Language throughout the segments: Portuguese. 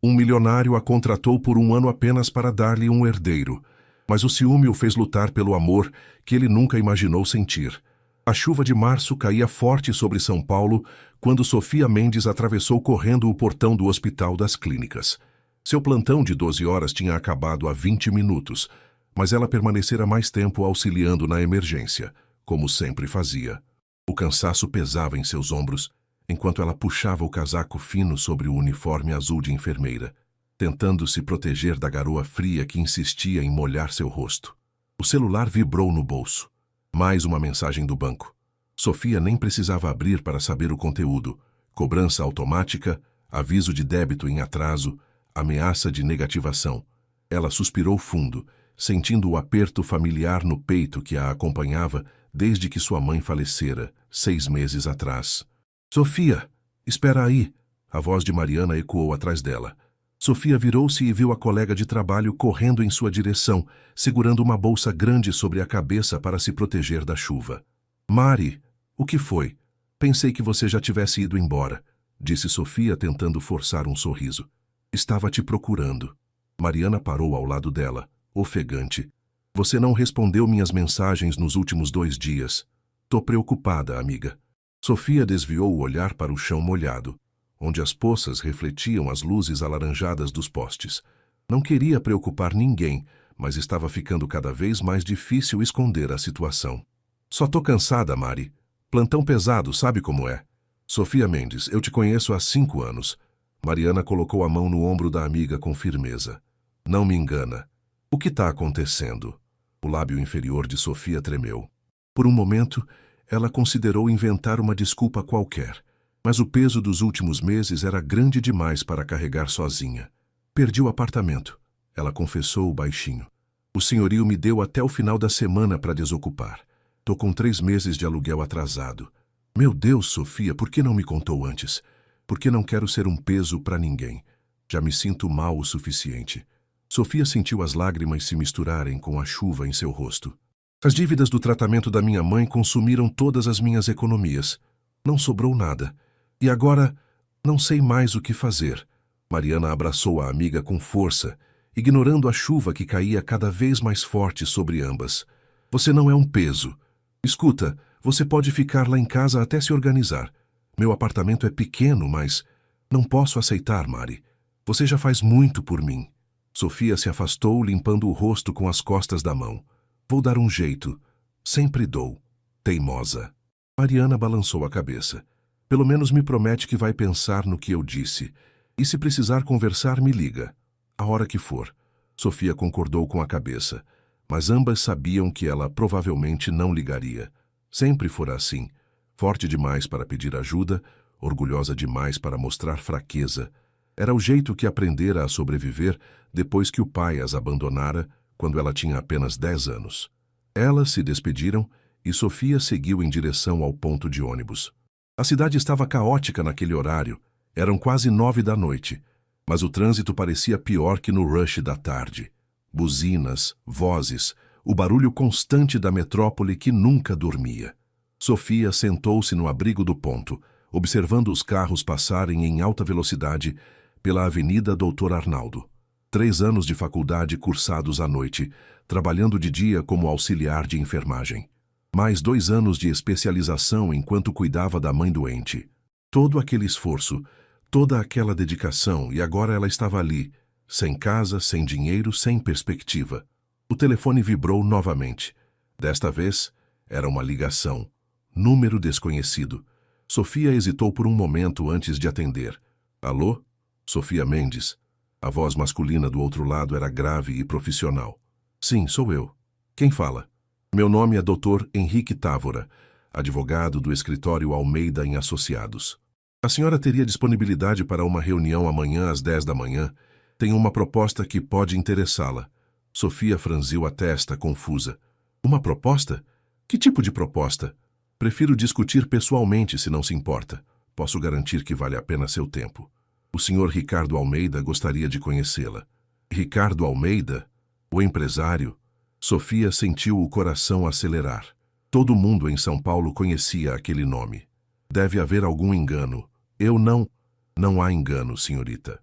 Um milionário a contratou por um ano apenas para dar-lhe um herdeiro, mas o ciúme o fez lutar pelo amor que ele nunca imaginou sentir. A chuva de março caía forte sobre São Paulo quando Sofia Mendes atravessou correndo o portão do Hospital das Clínicas. Seu plantão de 12 horas tinha acabado há 20 minutos, mas ela permanecera mais tempo auxiliando na emergência, como sempre fazia. O cansaço pesava em seus ombros, enquanto ela puxava o casaco fino sobre o uniforme azul de enfermeira, tentando se proteger da garoa fria que insistia em molhar seu rosto. O celular vibrou no bolso. Mais uma mensagem do banco. Sofia nem precisava abrir para saber o conteúdo. Cobrança automática, aviso de débito em atraso, ameaça de negativação. Ela suspirou fundo, sentindo o aperto familiar no peito que a acompanhava desde que sua mãe falecera, 6 meses atrás. Sofia, espera aí! A voz de Mariana ecoou atrás dela. Sofia virou-se e viu a colega de trabalho correndo em sua direção, segurando uma bolsa grande sobre a cabeça para se proteger da chuva. Mari, o que foi? Pensei que você já tivesse ido embora, disse Sofia tentando forçar um sorriso. Estava te procurando. Mariana parou ao lado dela, ofegante. Você não respondeu minhas mensagens nos últimos 2 dias. Tô preocupada, amiga. Sofia desviou o olhar para o chão molhado, onde as poças refletiam as luzes alaranjadas dos postes. Não queria preocupar ninguém, mas estava ficando cada vez mais difícil esconder a situação. Só tô cansada, Mari. Plantão pesado, sabe como é? Sofia Mendes, eu te conheço há 5 anos. Mariana colocou a mão no ombro da amiga com firmeza. Não me engana. O que está acontecendo? O lábio inferior de Sofia tremeu. Por um momento, ela considerou inventar uma desculpa qualquer, mas o peso dos últimos meses era grande demais para carregar sozinha. Perdi o apartamento, ela confessou baixinho. O senhorio me deu até o final da semana para desocupar. Tô com 3 meses de aluguel atrasado. Meu Deus, Sofia, por que não me contou antes? Porque não quero ser um peso para ninguém. Já me sinto mal o suficiente. Sofia sentiu as lágrimas se misturarem com a chuva em seu rosto. As dívidas do tratamento da minha mãe consumiram todas as minhas economias. Não sobrou nada. E agora, não sei mais o que fazer. Mariana abraçou a amiga com força, ignorando a chuva que caía cada vez mais forte sobre ambas. Você não é um peso. Escuta, você pode ficar lá em casa até se organizar. Meu apartamento é pequeno, mas não posso aceitar, Mari. Você já faz muito por mim. Sofia se afastou, limpando o rosto com as costas da mão. Vou dar um jeito. Sempre dou. Teimosa. Mariana balançou a cabeça. Pelo menos me promete que vai pensar no que eu disse. E se precisar conversar, me liga. A hora que for. Sofia concordou com a cabeça. Mas ambas sabiam que ela provavelmente não ligaria. Sempre fora assim. Forte demais para pedir ajuda, orgulhosa demais para mostrar fraqueza. Era o jeito que aprendera a sobreviver depois que o pai as abandonara, quando ela tinha apenas 10 anos. Elas se despediram e Sofia seguiu em direção ao ponto de ônibus. A cidade estava caótica naquele horário. Eram quase 9 da noite, mas o trânsito parecia pior que no rush da tarde. Buzinas, vozes, o barulho constante da metrópole que nunca dormia. Sofia sentou-se no abrigo do ponto, observando os carros passarem em alta velocidade pela Avenida Doutor Arnaldo. 3 anos de faculdade cursados à noite, trabalhando de dia como auxiliar de enfermagem. Mais 2 anos de especialização enquanto cuidava da mãe doente. Todo aquele esforço, toda aquela dedicação, e agora ela estava ali, sem casa, sem dinheiro, sem perspectiva. O telefone vibrou novamente. Desta vez, era uma ligação. Número desconhecido. Sofia hesitou por um momento antes de atender. Alô? Sofia Mendes. A voz masculina do outro lado era grave e profissional. Sim, sou eu. Quem fala? Meu nome é Dr. Henrique Távora, advogado do escritório Almeida em Associados. A senhora teria disponibilidade para uma reunião amanhã às 10 da manhã? Tenho uma proposta que pode interessá-la. Sofia franziu a testa, confusa. Uma proposta? Que tipo de proposta? Prefiro discutir pessoalmente, se não se importa. Posso garantir que vale a pena seu tempo. O senhor Ricardo Almeida gostaria de conhecê-la. Ricardo Almeida? O empresário? Sofia sentiu o coração acelerar. Todo mundo em São Paulo conhecia aquele nome. Deve haver algum engano. Eu não... Não há engano, senhorita.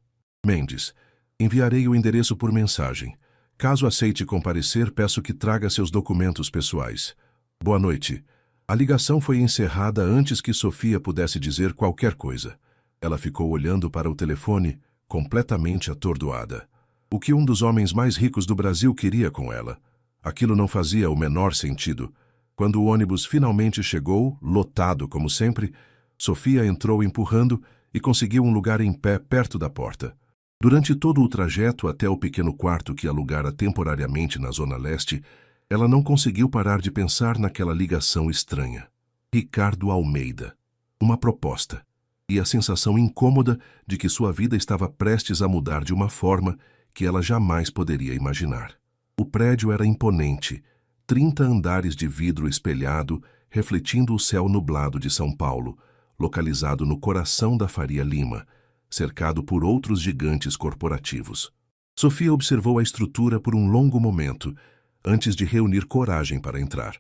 Mendes, enviarei o endereço por mensagem. Caso aceite comparecer, peço que traga seus documentos pessoais. Boa noite. A ligação foi encerrada antes que Sofia pudesse dizer qualquer coisa. Ela ficou olhando para o telefone, completamente atordoada. O que um dos homens mais ricos do Brasil queria com ela? Aquilo não fazia o menor sentido. Quando o ônibus finalmente chegou, lotado como sempre, Sofia entrou empurrando e conseguiu um lugar em pé perto da porta. Durante todo o trajeto até o pequeno quarto que alugara temporariamente na Zona Leste, ela não conseguiu parar de pensar naquela ligação estranha. Ricardo Almeida. Uma proposta. E a sensação incômoda de que sua vida estava prestes a mudar de uma forma que ela jamais poderia imaginar. O prédio era imponente, 30 andares de vidro espelhado, refletindo o céu nublado de São Paulo, localizado no coração da Faria Lima, cercado por outros gigantes corporativos. Sofia observou a estrutura por um longo momento, antes de reunir coragem para entrar.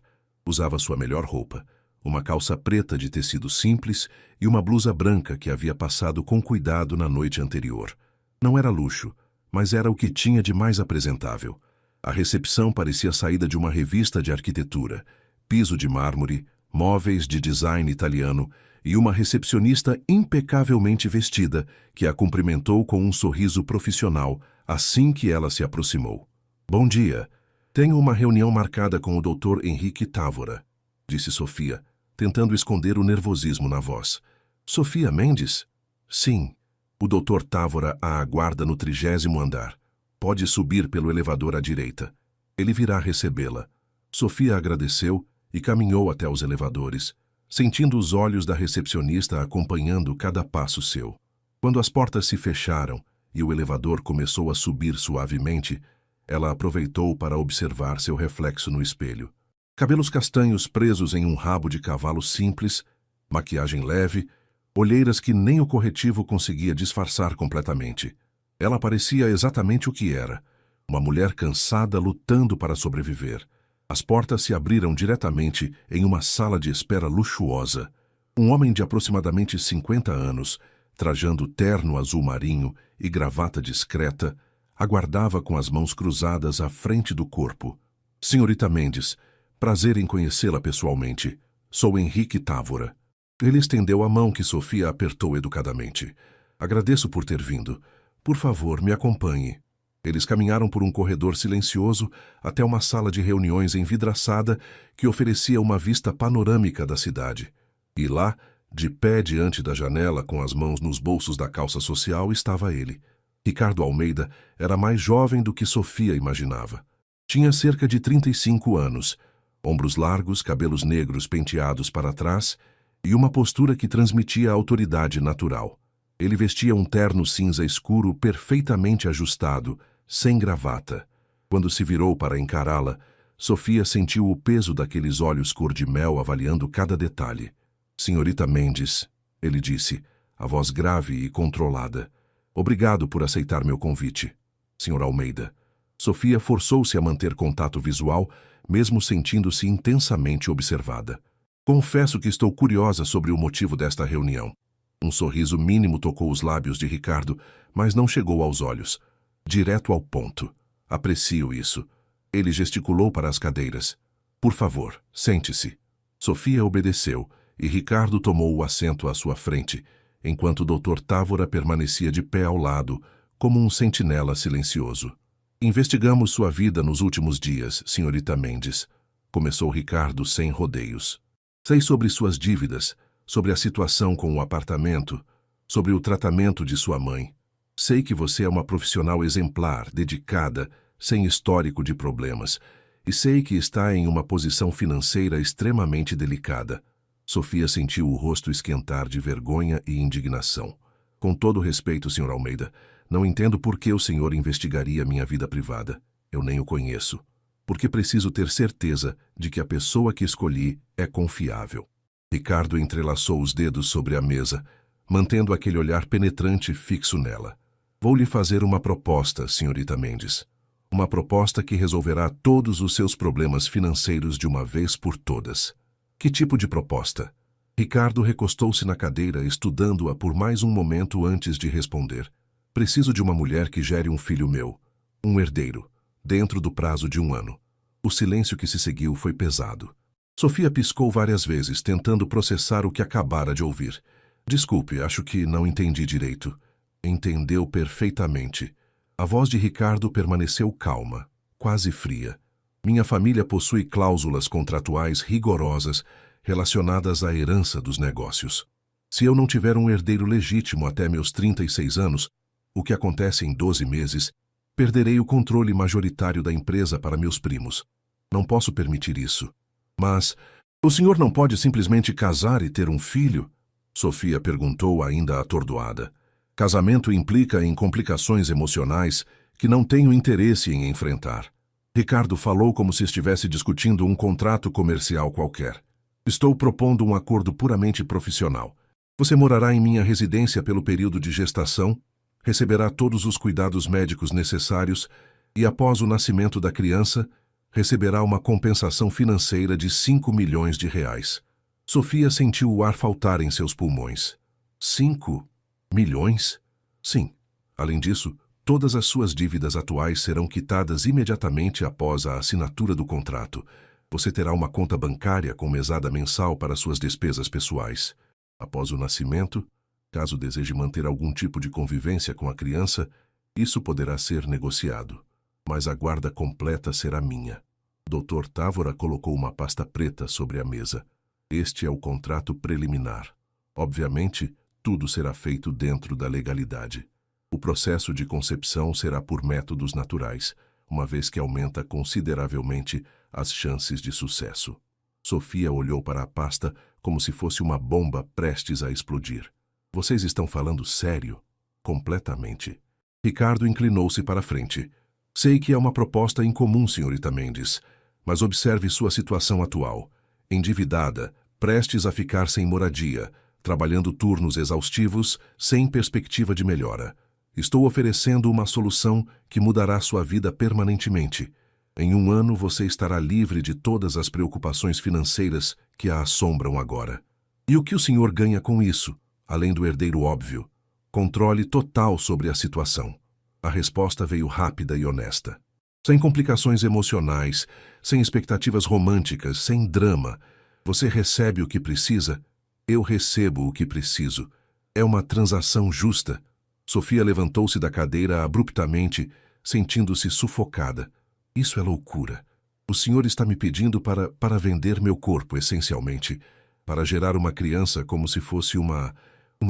Usava sua melhor roupa, uma calça preta de tecido simples e uma blusa branca que havia passado com cuidado na noite anterior. Não era luxo, mas era o que tinha de mais apresentável. A recepção parecia saída de uma revista de arquitetura, piso de mármore, móveis de design italiano e uma recepcionista impecavelmente vestida que a cumprimentou com um sorriso profissional assim que ela se aproximou. Bom dia. Tenho uma reunião marcada com o Dr. Henrique Távora, disse Sofia, tentando esconder o nervosismo na voz. Sofia Mendes? Sim. O Dr. Távora a aguarda no 30º andar. Pode subir pelo elevador à direita. Ele virá recebê-la. Sofia agradeceu e caminhou até os elevadores, sentindo os olhos da recepcionista acompanhando cada passo seu. Quando as portas se fecharam e o elevador começou a subir suavemente, ela aproveitou para observar seu reflexo no espelho. Cabelos castanhos presos em um rabo de cavalo simples, maquiagem leve, olheiras que nem o corretivo conseguia disfarçar completamente. Ela parecia exatamente o que era, uma mulher cansada lutando para sobreviver. As portas se abriram diretamente em uma sala de espera luxuosa. Um homem de aproximadamente 50 anos, trajando terno azul marinho e gravata discreta, aguardava com as mãos cruzadas à frente do corpo. Senhorita Mendes, prazer em conhecê-la pessoalmente. Sou Henrique Távora. Ele estendeu a mão que Sofia apertou educadamente. Agradeço por ter vindo. Por favor, me acompanhe. Eles caminharam por um corredor silencioso até uma sala de reuniões envidraçada que oferecia uma vista panorâmica da cidade. E lá, de pé diante da janela com as mãos nos bolsos da calça social, estava ele. Ricardo Almeida era mais jovem do que Sofia imaginava. Tinha cerca de 35 anos, ombros largos, cabelos negros penteados para trás e uma postura que transmitia autoridade natural. Ele vestia um terno cinza escuro perfeitamente ajustado, sem gravata. Quando se virou para encará-la, Sofia sentiu o peso daqueles olhos cor-de-mel avaliando cada detalhe. Senhorita Mendes, ele disse, a voz grave e controlada. Obrigado por aceitar meu convite, Sr. Almeida. Sofia forçou-se a manter contato visual, mesmo sentindo-se intensamente observada. Confesso que estou curiosa sobre o motivo desta reunião. Um sorriso mínimo tocou os lábios de Ricardo, mas não chegou aos olhos. Direto ao ponto. Aprecio isso. Ele gesticulou para as cadeiras. Por favor, sente-se. Sofia obedeceu, e Ricardo tomou o assento à sua frente, enquanto o Dr. Távora permanecia de pé ao lado, como um sentinela silencioso. Investigamos sua vida nos últimos dias, senhorita Mendes. Começou Ricardo sem rodeios. Sei sobre suas dívidas, sobre a situação com o apartamento, sobre o tratamento de sua mãe. Sei que você é uma profissional exemplar, dedicada, sem histórico de problemas, e sei que está em uma posição financeira extremamente delicada. Sofia sentiu o rosto esquentar de vergonha e indignação. Com todo respeito, Sr. Almeida, não entendo por que o senhor investigaria minha vida privada. Eu nem o conheço. Porque preciso ter certeza de que a pessoa que escolhi é confiável. Ricardo entrelaçou os dedos sobre a mesa, mantendo aquele olhar penetrante fixo nela. Vou lhe fazer uma proposta, senhorita Mendes. Uma proposta que resolverá todos os seus problemas financeiros de uma vez por todas. Que tipo de proposta? Ricardo recostou-se na cadeira, estudando-a por mais um momento antes de responder. Preciso de uma mulher que gere um filho meu, um herdeiro, dentro do prazo de 1 ano. O silêncio que se seguiu foi pesado. Sofia piscou várias vezes, tentando processar o que acabara de ouvir. Desculpe, acho que não entendi direito. Entendeu perfeitamente. A voz de Ricardo permaneceu calma, quase fria. Minha família possui cláusulas contratuais rigorosas relacionadas à herança dos negócios. Se eu não tiver um herdeiro legítimo até meus 36 anos, o que acontece em 12 meses, perderei o controle majoritário da empresa para meus primos. Não posso permitir isso. Mas, o senhor não pode simplesmente casar e ter um filho? Sofia perguntou, ainda atordoada. Casamento implica em complicações emocionais que não tenho interesse em enfrentar. Ricardo falou como se estivesse discutindo um contrato comercial qualquer. Estou propondo um acordo puramente profissional. Você morará em minha residência pelo período de gestação, receberá todos os cuidados médicos necessários e, após o nascimento da criança, receberá uma compensação financeira de 5 milhões de reais. Sofia sentiu o ar faltar em seus pulmões. 5 milhões? Sim. Além disso, todas as suas dívidas atuais serão quitadas imediatamente após a assinatura do contrato. Você terá uma conta bancária com mesada mensal para suas despesas pessoais. Após o nascimento, caso deseje manter algum tipo de convivência com a criança, isso poderá ser negociado. Mas a guarda completa será minha. Dr. Távora colocou uma pasta preta sobre a mesa. Este é o contrato preliminar. Obviamente, tudo será feito dentro da legalidade. O processo de concepção será por métodos naturais, uma vez que aumenta consideravelmente as chances de sucesso. Sofia olhou para a pasta como se fosse uma bomba prestes a explodir. Vocês estão falando sério? Completamente. Ricardo inclinou-se para a frente. Sei que é uma proposta incomum, senhorita Mendes, mas observe sua situação atual. Endividada, prestes a ficar sem moradia, trabalhando turnos exaustivos, sem perspectiva de melhora. Estou oferecendo uma solução que mudará sua vida permanentemente. Em 1 ano você estará livre de todas as preocupações financeiras que a assombram agora. E o que o senhor ganha com isso, além do herdeiro óbvio? Controle total sobre a situação. A resposta veio rápida e honesta. Sem complicações emocionais, sem expectativas românticas, sem drama. Você recebe o que precisa, eu recebo o que preciso. É uma transação justa. Sofia levantou-se da cadeira abruptamente, sentindo-se sufocada. Isso é loucura. O senhor está me pedindo para vender meu corpo, essencialmente, para gerar uma criança como se fosse uma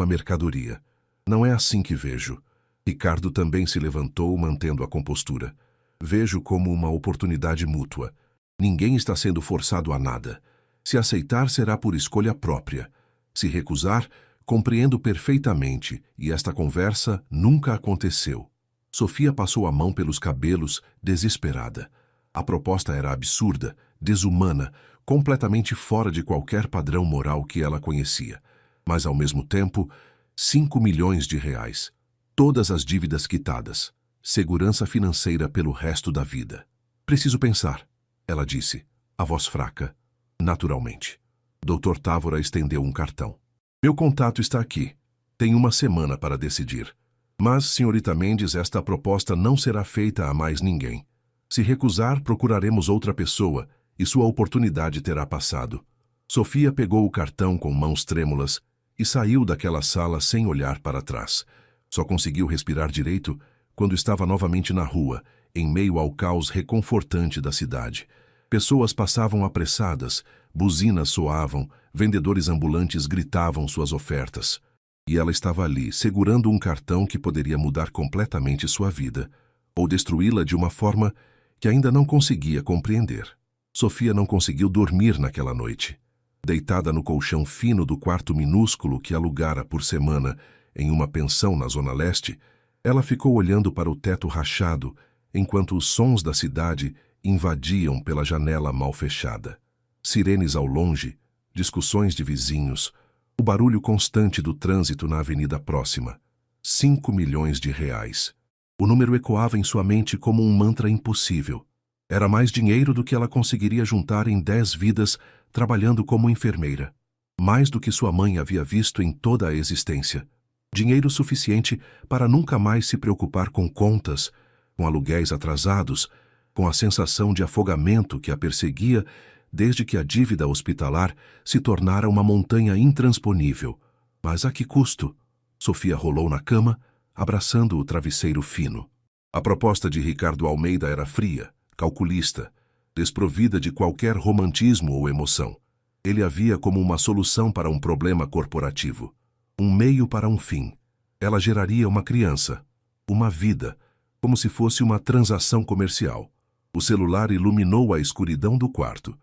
mercadoria. Não é assim que vejo. Ricardo também se levantou, mantendo a compostura. Vejo como uma oportunidade mútua. Ninguém está sendo forçado a nada. Se aceitar, será por escolha própria. Se recusar, compreendo perfeitamente, e esta conversa nunca aconteceu. Sofia passou a mão pelos cabelos, desesperada. A proposta era absurda, desumana, completamente fora de qualquer padrão moral que ela conhecia. Mas, ao mesmo tempo, 5 milhões de reais. Todas as dívidas quitadas. Segurança financeira pelo resto da vida. Preciso pensar, ela disse, a voz fraca, naturalmente. Dr. Távora estendeu um cartão. Meu contato está aqui. Tem 1 semana para decidir. Mas, senhorita Mendes, esta proposta não será feita a mais ninguém. Se recusar, procuraremos outra pessoa e sua oportunidade terá passado. Sofia pegou o cartão com mãos trêmulas e saiu daquela sala sem olhar para trás. Só conseguiu respirar direito quando estava novamente na rua, em meio ao caos reconfortante da cidade. Pessoas passavam apressadas, buzinas soavam, vendedores ambulantes gritavam suas ofertas. E ela estava ali, segurando um cartão que poderia mudar completamente sua vida, ou destruí-la de uma forma que ainda não conseguia compreender. Sofia não conseguiu dormir naquela noite. Deitada no colchão fino do quarto minúsculo que alugara por semana em uma pensão na Zona Leste, ela ficou olhando para o teto rachado, enquanto os sons da cidade invadiam pela janela mal fechada. Sirenes ao longe, discussões de vizinhos, o barulho constante do trânsito na avenida próxima. 5 milhões de reais. O número ecoava em sua mente como um mantra impossível. Era mais dinheiro do que ela conseguiria juntar em 10 vidas trabalhando como enfermeira. Mais do que sua mãe havia visto em toda a existência. Dinheiro suficiente para nunca mais se preocupar com contas, com aluguéis atrasados, com a sensação de afogamento que a perseguia desde que a dívida hospitalar se tornara uma montanha intransponível. Mas a que custo? Sofia rolou na cama, abraçando o travesseiro fino. A proposta de Ricardo Almeida era fria, calculista, desprovida de qualquer romantismo ou emoção. Ele a via como uma solução para um problema corporativo, um meio para um fim. Ela geraria uma criança, uma vida, como se fosse uma transação comercial. O celular iluminou a escuridão do quarto.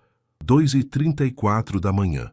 2h34 da manhã.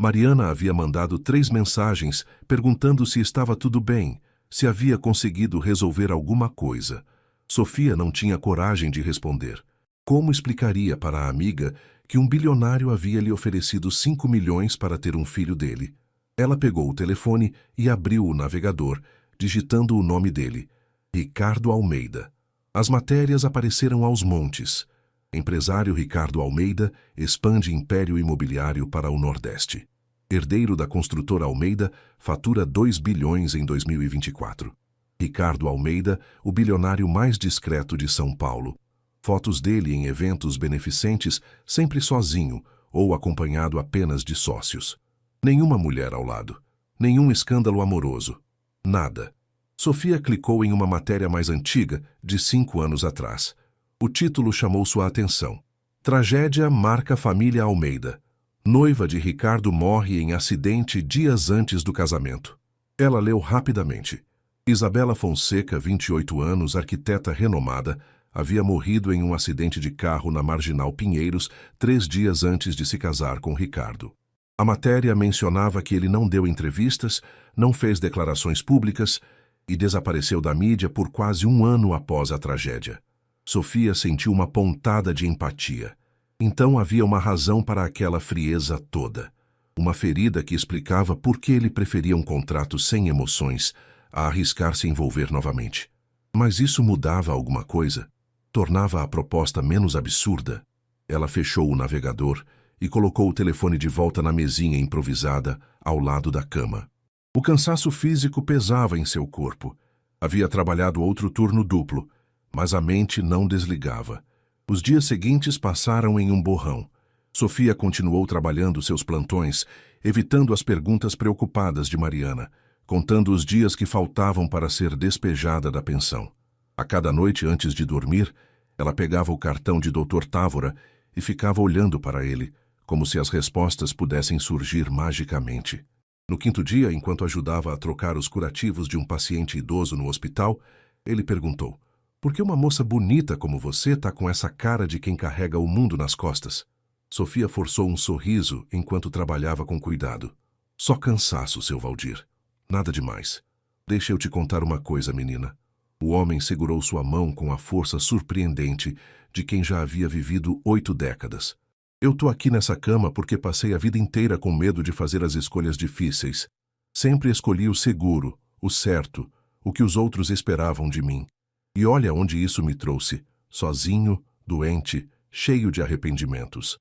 Mariana havia mandado 3 mensagens perguntando se estava tudo bem, se havia conseguido resolver alguma coisa. Sofia não tinha coragem de responder. Como explicaria para a amiga que um bilionário havia lhe oferecido 5 milhões para ter um filho dele? Ela pegou o telefone e abriu o navegador, digitando o nome dele, Ricardo Almeida. As matérias apareceram aos montes. Empresário Ricardo Almeida expande império imobiliário para o Nordeste. Herdeiro da construtora Almeida, fatura 2 bilhões em 2024. Ricardo Almeida, o bilionário mais discreto de São Paulo. Fotos dele em eventos beneficentes, sempre sozinho ou acompanhado apenas de sócios. Nenhuma mulher ao lado. Nenhum escândalo amoroso. Nada. Sofia clicou em uma matéria mais antiga, de 5 anos atrás. O título chamou sua atenção. Tragédia marca família Almeida. Noiva de Ricardo morre em acidente dias antes do casamento. Ela leu rapidamente. Isabela Fonseca, 28 anos, arquiteta renomada, havia morrido em um acidente de carro na Marginal Pinheiros 3 dias antes de se casar com Ricardo. A matéria mencionava que ele não deu entrevistas, não fez declarações públicas e desapareceu da mídia por quase 1 ano após a tragédia. Sofia sentiu uma pontada de empatia. Então havia uma razão para aquela frieza toda. Uma ferida que explicava por que ele preferia um contrato sem emoções a arriscar se envolver novamente. Mas isso mudava alguma coisa? Tornava a proposta menos absurda? Ela fechou o navegador e colocou o telefone de volta na mesinha improvisada ao lado da cama. O cansaço físico pesava em seu corpo. Havia trabalhado outro turno duplo, mas a mente não desligava. Os dias seguintes passaram em um borrão. Sofia continuou trabalhando seus plantões, evitando as perguntas preocupadas de Mariana, contando os dias que faltavam para ser despejada da pensão. A cada noite antes de dormir, ela pegava o cartão de Dr. Távora e ficava olhando para ele, como se as respostas pudessem surgir magicamente. No 5º dia, enquanto ajudava a trocar os curativos de um paciente idoso no hospital, ele perguntou: "Por que uma moça bonita como você está com essa cara de quem carrega o mundo nas costas?" Sofia forçou um sorriso enquanto trabalhava com cuidado. "Só cansaço, seu Valdir. Nada demais. Deixa eu te contar uma coisa, menina." O homem segurou sua mão com a força surpreendente de quem já havia vivido 8 décadas. "Eu tô aqui nessa cama porque passei a vida inteira com medo de fazer as escolhas difíceis. Sempre escolhi o seguro, o certo, o que os outros esperavam de mim. E olha onde isso me trouxe, sozinho, doente, cheio de arrependimentos.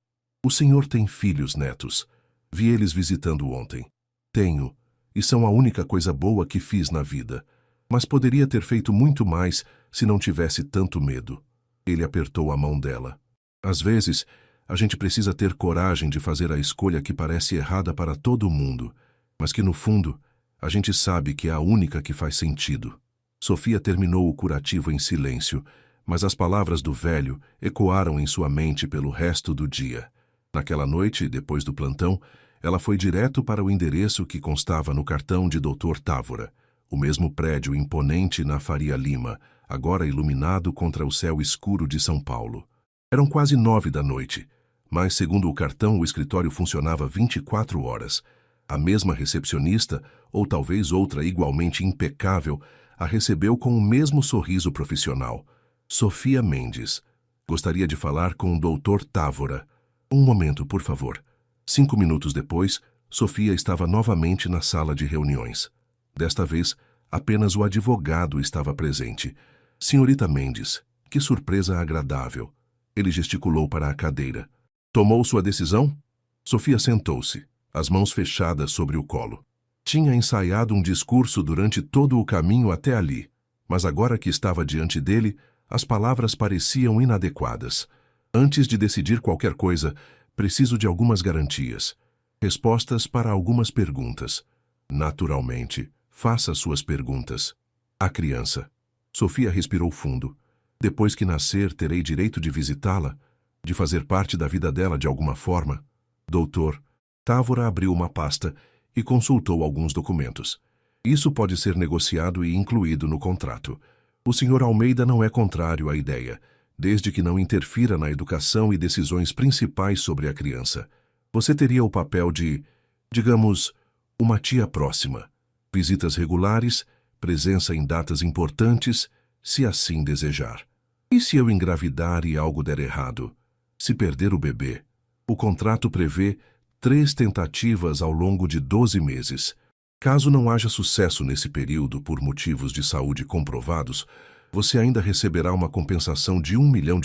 O senhor tem filhos, netos. Vi eles visitando ontem. Tenho, e são a única coisa boa que fiz na vida. Mas poderia ter feito muito mais se não tivesse tanto medo." Ele apertou a mão dela. "Às vezes, a gente precisa ter coragem de fazer a escolha que parece errada para todo mundo, mas que no fundo, a gente sabe que é a única que faz sentido." Sofia terminou o curativo em silêncio, mas as palavras do velho ecoaram em sua mente pelo resto do dia. Naquela noite, depois do plantão, ela foi direto para o endereço que constava no cartão de Dr. Távora, o mesmo prédio imponente na Faria Lima, agora iluminado contra o céu escuro de São Paulo. Eram quase 9 da noite, mas, segundo o cartão, o escritório funcionava 24 horas. A mesma recepcionista, ou talvez outra igualmente impecável, a recebeu com o mesmo sorriso profissional. Sofia Mendes. "Gostaria de falar com o Dr. Távora." "Um momento, por favor." 5 minutos depois, Sofia estava novamente na sala de reuniões. Desta vez, apenas o advogado estava presente. "Senhorita Mendes, que surpresa agradável." Ele gesticulou para a cadeira. "Tomou sua decisão?" Sofia sentou-se, as mãos fechadas sobre o colo. Tinha ensaiado um discurso durante todo o caminho até ali, mas agora que estava diante dele, as palavras pareciam inadequadas. Antes de decidir qualquer coisa, preciso de algumas garantias. Respostas para algumas perguntas. Naturalmente, faça suas perguntas. A criança. Sofia respirou fundo. Depois que nascer, terei direito de visitá-la, de fazer parte da vida dela de alguma forma. Doutor, Távora abriu uma pasta e consultou alguns documentos. Isso pode ser negociado e incluído no contrato. O Sr. Almeida não é contrário à ideia, desde que não interfira na educação e decisões principais sobre a criança. Você teria o papel de, digamos, uma tia próxima. Visitas regulares, presença em datas importantes, se assim desejar. E se eu engravidar e algo der errado? Se perder o bebê? O contrato prevê 3 tentativas ao longo de 12 meses. Caso não haja sucesso nesse período por motivos de saúde comprovados, você ainda receberá uma compensação de R$1 milhão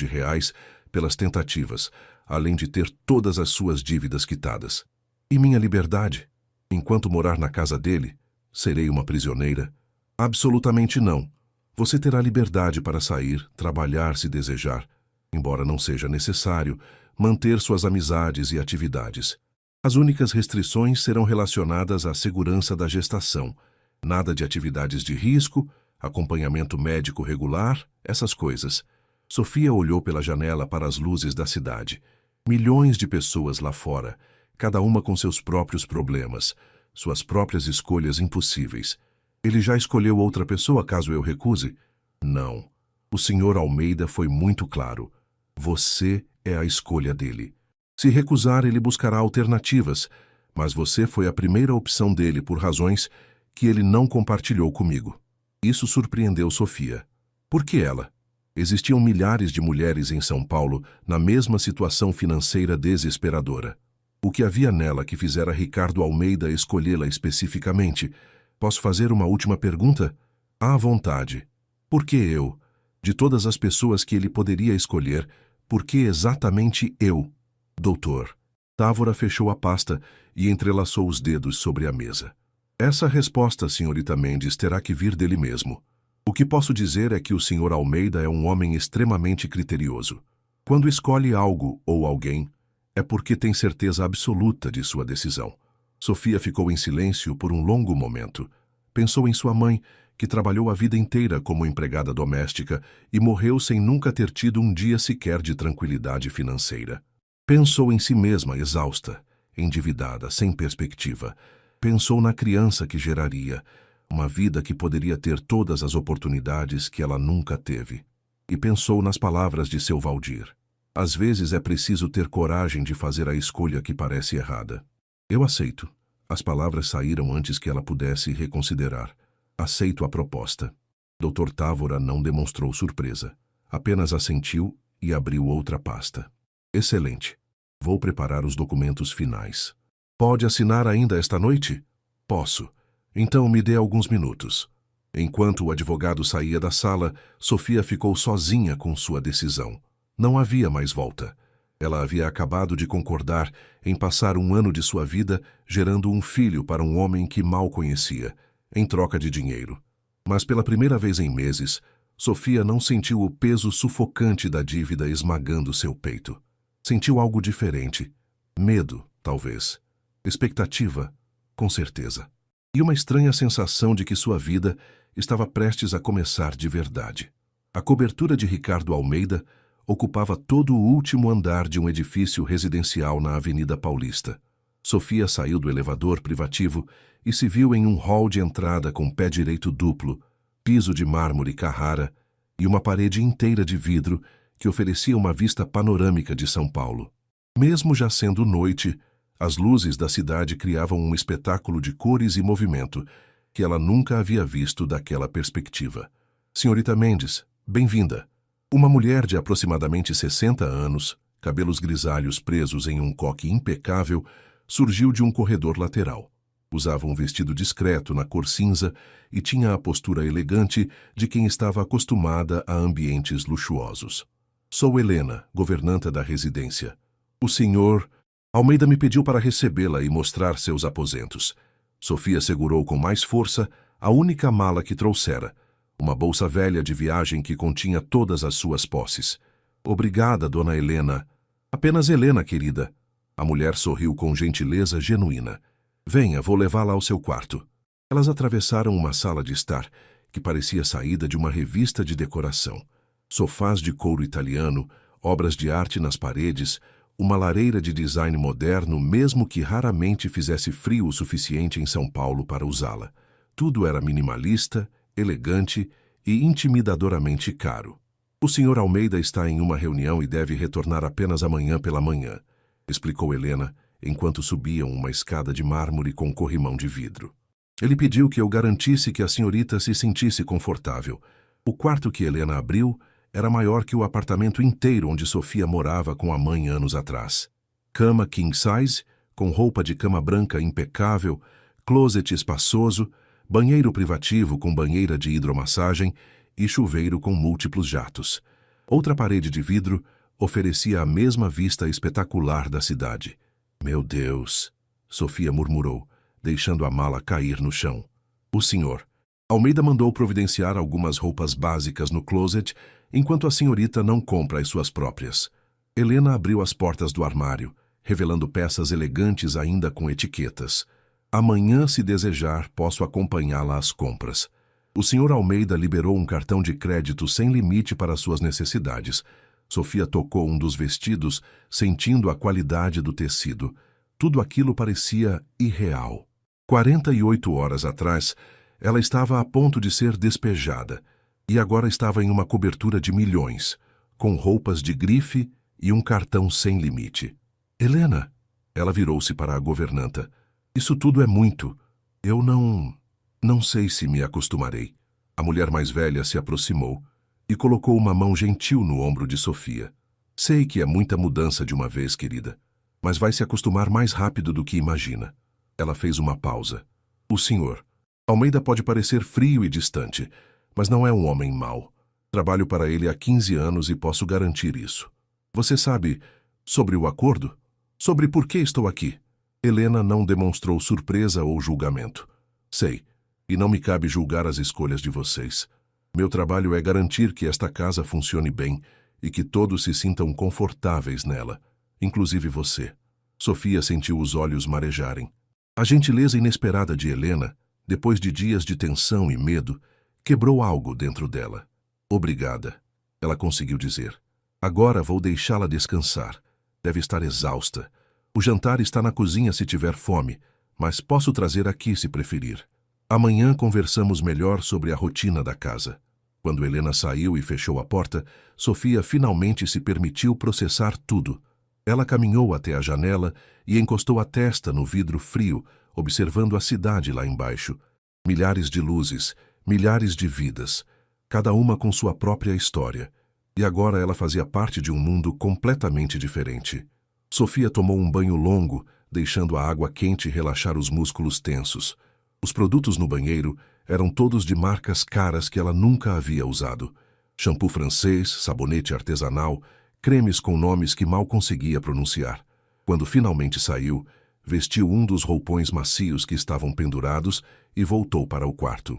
pelas tentativas, além de ter todas as suas dívidas quitadas. E minha liberdade? Enquanto morar na casa dele, serei uma prisioneira? Absolutamente não. Você terá liberdade para sair, trabalhar se desejar, embora não seja necessário, manter suas amizades e atividades. As únicas restrições serão relacionadas à segurança da gestação. Nada de atividades de risco, acompanhamento médico regular, essas coisas. Sofia olhou pela janela para as luzes da cidade. Milhões de pessoas lá fora, cada uma com seus próprios problemas, suas próprias escolhas impossíveis. Ele já escolheu outra pessoa caso eu recuse? Não. O Sr. Almeida foi muito claro. Você é a escolha dele. Se recusar, ele buscará alternativas, mas você foi a primeira opção dele por razões que ele não compartilhou comigo. Isso surpreendeu Sofia. Por que ela? Existiam milhares de mulheres em São Paulo na mesma situação financeira desesperadora. O que havia nela que fizera Ricardo Almeida escolhê-la especificamente? Posso fazer uma última pergunta? À vontade. Por que eu? De todas as pessoas que ele poderia escolher, por que exatamente eu? Doutor. Távora fechou a pasta e entrelaçou os dedos sobre a mesa. Essa resposta, senhorita Mendes, terá que vir dele mesmo. O que posso dizer é que o Sr. Almeida é um homem extremamente criterioso. Quando escolhe algo ou alguém, é porque tem certeza absoluta de sua decisão. Sofia ficou em silêncio por um longo momento. Pensou em sua mãe, que trabalhou a vida inteira como empregada doméstica e morreu sem nunca ter tido um dia sequer de tranquilidade financeira. Pensou em si mesma, exausta, endividada, sem perspectiva. Pensou na criança que geraria, uma vida que poderia ter todas as oportunidades que ela nunca teve. E pensou nas palavras de seu Valdir. Às vezes é preciso ter coragem de fazer a escolha que parece errada. Eu aceito. As palavras saíram antes que ela pudesse reconsiderar. Aceito a proposta. Dr. Távora não demonstrou surpresa. Apenas assentiu e abriu outra pasta. Excelente. Vou preparar os documentos finais. Pode assinar ainda esta noite? Posso. Então me dê alguns minutos. Enquanto o advogado saía da sala, Sofia ficou sozinha com sua decisão. Não havia mais volta. Ela havia acabado de concordar em passar um ano de sua vida gerando um filho para um homem que mal conhecia, em troca de dinheiro. Mas pela primeira vez em meses, Sofia não sentiu o peso sufocante da dívida esmagando seu peito. Sentiu algo diferente. Medo, talvez. Expectativa, com certeza. E uma estranha sensação de que sua vida estava prestes a começar de verdade. A cobertura de Ricardo Almeida ocupava todo o último andar de um edifício residencial na Avenida Paulista. Sofia saiu do elevador privativo e se viu em um hall de entrada com pé direito duplo, piso de mármore Carrara e uma parede inteira de vidro que oferecia uma vista panorâmica de São Paulo. Mesmo já sendo noite, as luzes da cidade criavam um espetáculo de cores e movimento que ela nunca havia visto daquela perspectiva. Senhorita Mendes, bem-vinda. Uma mulher de aproximadamente 60 anos, cabelos grisalhos presos em um coque impecável, surgiu de um corredor lateral. Usava um vestido discreto na cor cinza e tinha a postura elegante de quem estava acostumada a ambientes luxuosos. Sou Helena, governanta da residência. O senhor Almeida me pediu para recebê-la e mostrar seus aposentos. Sofia segurou com mais força a única mala que trouxera, uma bolsa velha de viagem que continha todas as suas posses. Obrigada, dona Helena. Apenas Helena, querida. A mulher sorriu com gentileza genuína. Venha, vou levá-la ao seu quarto. Elas atravessaram uma sala de estar que parecia saída de uma revista de decoração. Sofás de couro italiano, obras de arte nas paredes, uma lareira de design moderno, mesmo que raramente fizesse frio o suficiente em São Paulo para usá-la. Tudo era minimalista, elegante e intimidadoramente caro. O Sr. Almeida está em uma reunião e deve retornar apenas amanhã pela manhã, explicou Helena, enquanto subiam uma escada de mármore com corrimão de vidro. Ele pediu que eu garantisse que a senhorita se sentisse confortável. O quarto que Helena abriu era maior que o apartamento inteiro onde Sofia morava com a mãe anos atrás. Cama king size, com roupa de cama branca impecável, closet espaçoso, banheiro privativo com banheira de hidromassagem e chuveiro com múltiplos jatos. Outra parede de vidro oferecia a mesma vista espetacular da cidade. Meu Deus, Sofia murmurou, deixando a mala cair no chão. O senhor. Almeida mandou providenciar algumas roupas básicas no closet, enquanto a senhorita não compra as suas próprias. Helena abriu as portas do armário, revelando peças elegantes ainda com etiquetas. Amanhã, se desejar, posso acompanhá-la às compras. O senhor Almeida liberou um cartão de crédito sem limite para suas necessidades. Sofia tocou um dos vestidos, sentindo a qualidade do tecido. Tudo aquilo parecia irreal. 48 horas atrás, ela estava a ponto de ser despejada, e agora estava em uma cobertura de milhões, com roupas de grife e um cartão sem limite. Helena, ela virou-se para a governanta. Isso tudo é muito. Eu não sei se me acostumarei. A mulher mais velha se aproximou e colocou uma mão gentil no ombro de Sofia. Sei que é muita mudança de uma vez, querida, mas vai se acostumar mais rápido do que imagina. Ela fez uma pausa. O senhor. Almeida pode parecer frio e distante, mas não é um homem mau. Trabalho para ele há 15 anos e posso garantir isso. Você sabe sobre o acordo? Sobre por que estou aqui? Helena não demonstrou surpresa ou julgamento. Sei, e não me cabe julgar as escolhas de vocês. Meu trabalho é garantir que esta casa funcione bem e que todos se sintam confortáveis nela, inclusive você. Sofia sentiu os olhos marejarem. A gentileza inesperada de Helena, depois de dias de tensão e medo, quebrou algo dentro dela. Obrigada, ela conseguiu dizer. Agora vou deixá-la descansar. Deve estar exausta. O jantar está na cozinha se tiver fome, mas posso trazer aqui se preferir. Amanhã conversamos melhor sobre a rotina da casa. Quando Helena saiu e fechou a porta, Sofia finalmente se permitiu processar tudo. Ela caminhou até a janela e encostou a testa no vidro frio, observando a cidade lá embaixo. Milhares de luzes, milhares de vidas, cada uma com sua própria história. E agora ela fazia parte de um mundo completamente diferente. Sofia tomou um banho longo, deixando a água quente relaxar os músculos tensos. Os produtos no banheiro eram todos de marcas caras que ela nunca havia usado. Shampoo francês, sabonete artesanal, cremes com nomes que mal conseguia pronunciar. Quando finalmente saiu, vestiu um dos roupões macios que estavam pendurados e voltou para o quarto.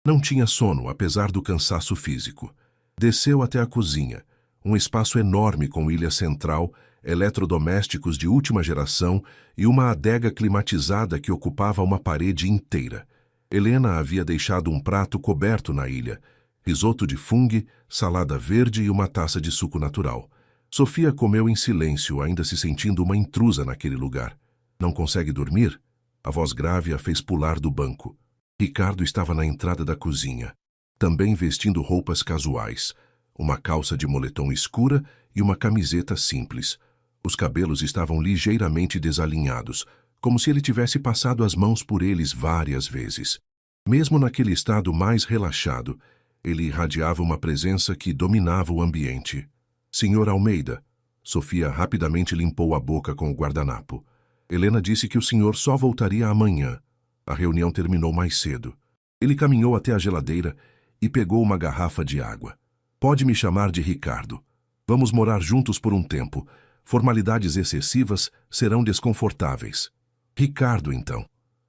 Não tinha sono, apesar do cansaço físico. Desceu até a cozinha, um espaço enorme com ilha central, eletrodomésticos de última geração e uma adega climatizada que ocupava uma parede inteira. Helena havia deixado um prato coberto na ilha, risoto de fungo, salada verde e uma taça de suco natural. Sofia comeu em silêncio, ainda se sentindo uma intrusa naquele lugar. Não consegue dormir? A voz grave a fez pular do banco. Ricardo estava na entrada da cozinha, também vestindo roupas casuais, uma calça de moletom escura e uma camiseta simples. Os cabelos estavam ligeiramente desalinhados, como se ele tivesse passado as mãos por eles várias vezes. Mesmo naquele estado mais relaxado, ele irradiava uma presença que dominava o ambiente. Senhor Almeida. Sofia rapidamente limpou a boca com o guardanapo. Helena disse que o senhor só voltaria amanhã. A reunião terminou mais cedo. Ele caminhou até a geladeira e pegou uma garrafa de água. Pode me chamar de Ricardo. Vamos morar juntos por um tempo. Formalidades excessivas serão desconfortáveis. Ricardo, então.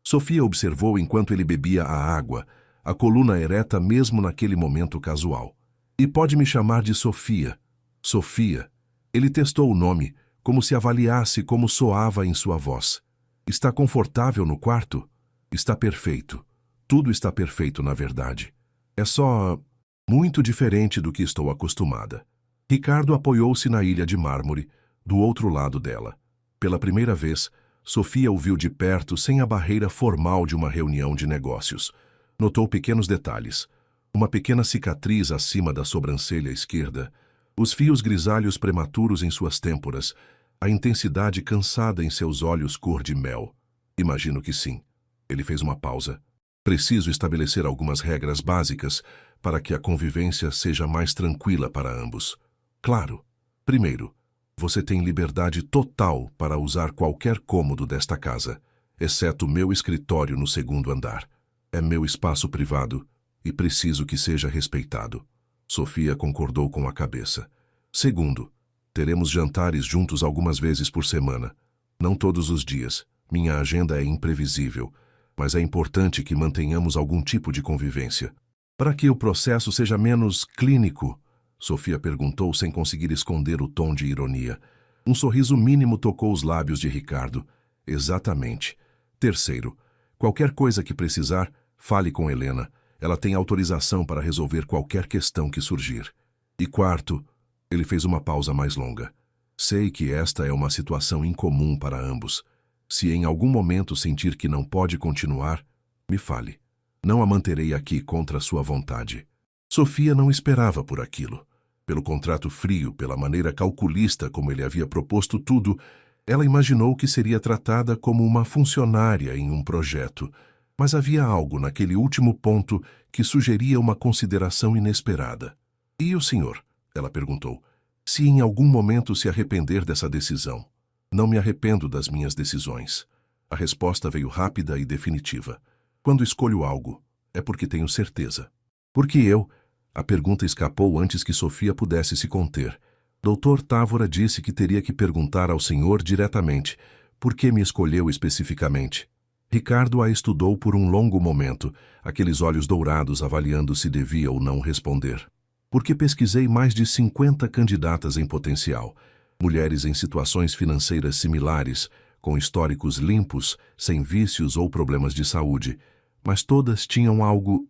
Sofia observou enquanto ele bebia a água, a coluna ereta mesmo naquele momento casual. E pode me chamar de Sofia. Sofia. Ele testou o nome, como se avaliasse como soava em sua voz. Está confortável no quarto? Está perfeito. Tudo está perfeito, na verdade. É só muito diferente do que estou acostumada. Ricardo apoiou-se na ilha de mármore, do outro lado dela. Pela primeira vez, Sofia o viu de perto sem a barreira formal de uma reunião de negócios. Notou pequenos detalhes. Uma pequena cicatriz acima da sobrancelha esquerda, os fios grisalhos prematuros em suas têmporas, a intensidade cansada em seus olhos cor de mel. Imagino que sim. Ele fez uma pausa. Preciso estabelecer algumas regras básicas para que a convivência seja mais tranquila para ambos. Claro. Primeiro, você tem liberdade total para usar qualquer cômodo desta casa, exceto meu escritório no segundo andar. É meu espaço privado e preciso que seja respeitado. Sofia concordou com a cabeça. Segundo, teremos jantares juntos algumas vezes por semana. Não todos os dias. Minha agenda é imprevisível, mas é importante que mantenhamos algum tipo de convivência. Para que o processo seja menos clínico, Sofia perguntou sem conseguir esconder o tom de ironia. Um sorriso mínimo tocou os lábios de Ricardo. Exatamente. Terceiro, qualquer coisa que precisar, fale com Helena. Ela tem autorização para resolver qualquer questão que surgir. E quarto, ele fez uma pausa mais longa. Sei que esta é uma situação incomum para ambos. Se em algum momento sentir que não pode continuar, me fale. Não a manterei aqui contra sua vontade. Sofia não esperava por aquilo. Pelo contrato frio, pela maneira calculista como ele havia proposto tudo, ela imaginou que seria tratada como uma funcionária em um projeto. Mas havia algo naquele último ponto que sugeria uma consideração inesperada. E o senhor? Ela perguntou. Se em algum momento se arrepender dessa decisão. Não me arrependo das minhas decisões. A resposta veio rápida e definitiva. Quando escolho algo, é porque tenho certeza. Porque eu... A pergunta escapou antes que Sofia pudesse se conter. Dr. Távora disse que teria que perguntar ao senhor diretamente por que me escolheu especificamente. Ricardo a estudou por um longo momento, aqueles olhos dourados avaliando se devia ou não responder. Porque pesquisei mais de 50 candidatas em potencial, mulheres em situações financeiras similares, com históricos limpos, sem vícios ou problemas de saúde, mas todas tinham algo,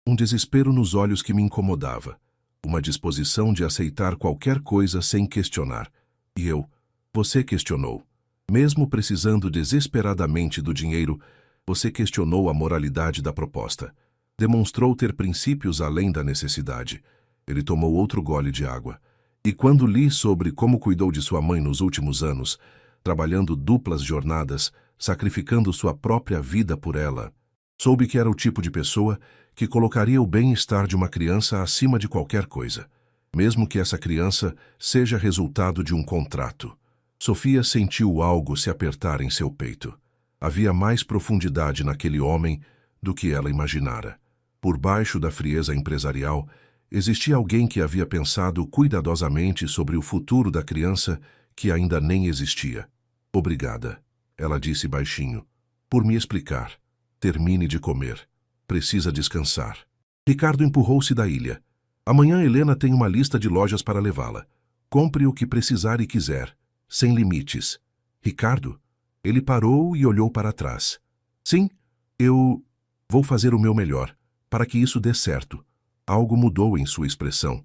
um desespero nos olhos que me incomodava, uma disposição de aceitar qualquer coisa sem questionar. E você questionou. Mesmo precisando desesperadamente do dinheiro, você questionou a moralidade da proposta. Demonstrou ter princípios além da necessidade. Ele tomou outro gole de água. E quando li sobre como cuidou de sua mãe nos últimos anos, trabalhando duplas jornadas, sacrificando sua própria vida por ela, soube que era o tipo de pessoa que colocaria o bem-estar de uma criança acima de qualquer coisa, mesmo que essa criança seja resultado de um contrato. Sofia sentiu algo se apertar em seu peito. Havia mais profundidade naquele homem do que ela imaginara. Por baixo da frieza empresarial, existia alguém que havia pensado cuidadosamente sobre o futuro da criança que ainda nem existia. Obrigada, ela disse baixinho, por me explicar. Termine de comer. Precisa descansar. Ricardo empurrou-se da ilha. Amanhã Helena tem uma lista de lojas para levá-la. Compre o que precisar e quiser, sem limites. Ricardo? Ele parou e olhou para trás. Sim, eu vou fazer o meu melhor, para que isso dê certo. Algo mudou em sua expressão,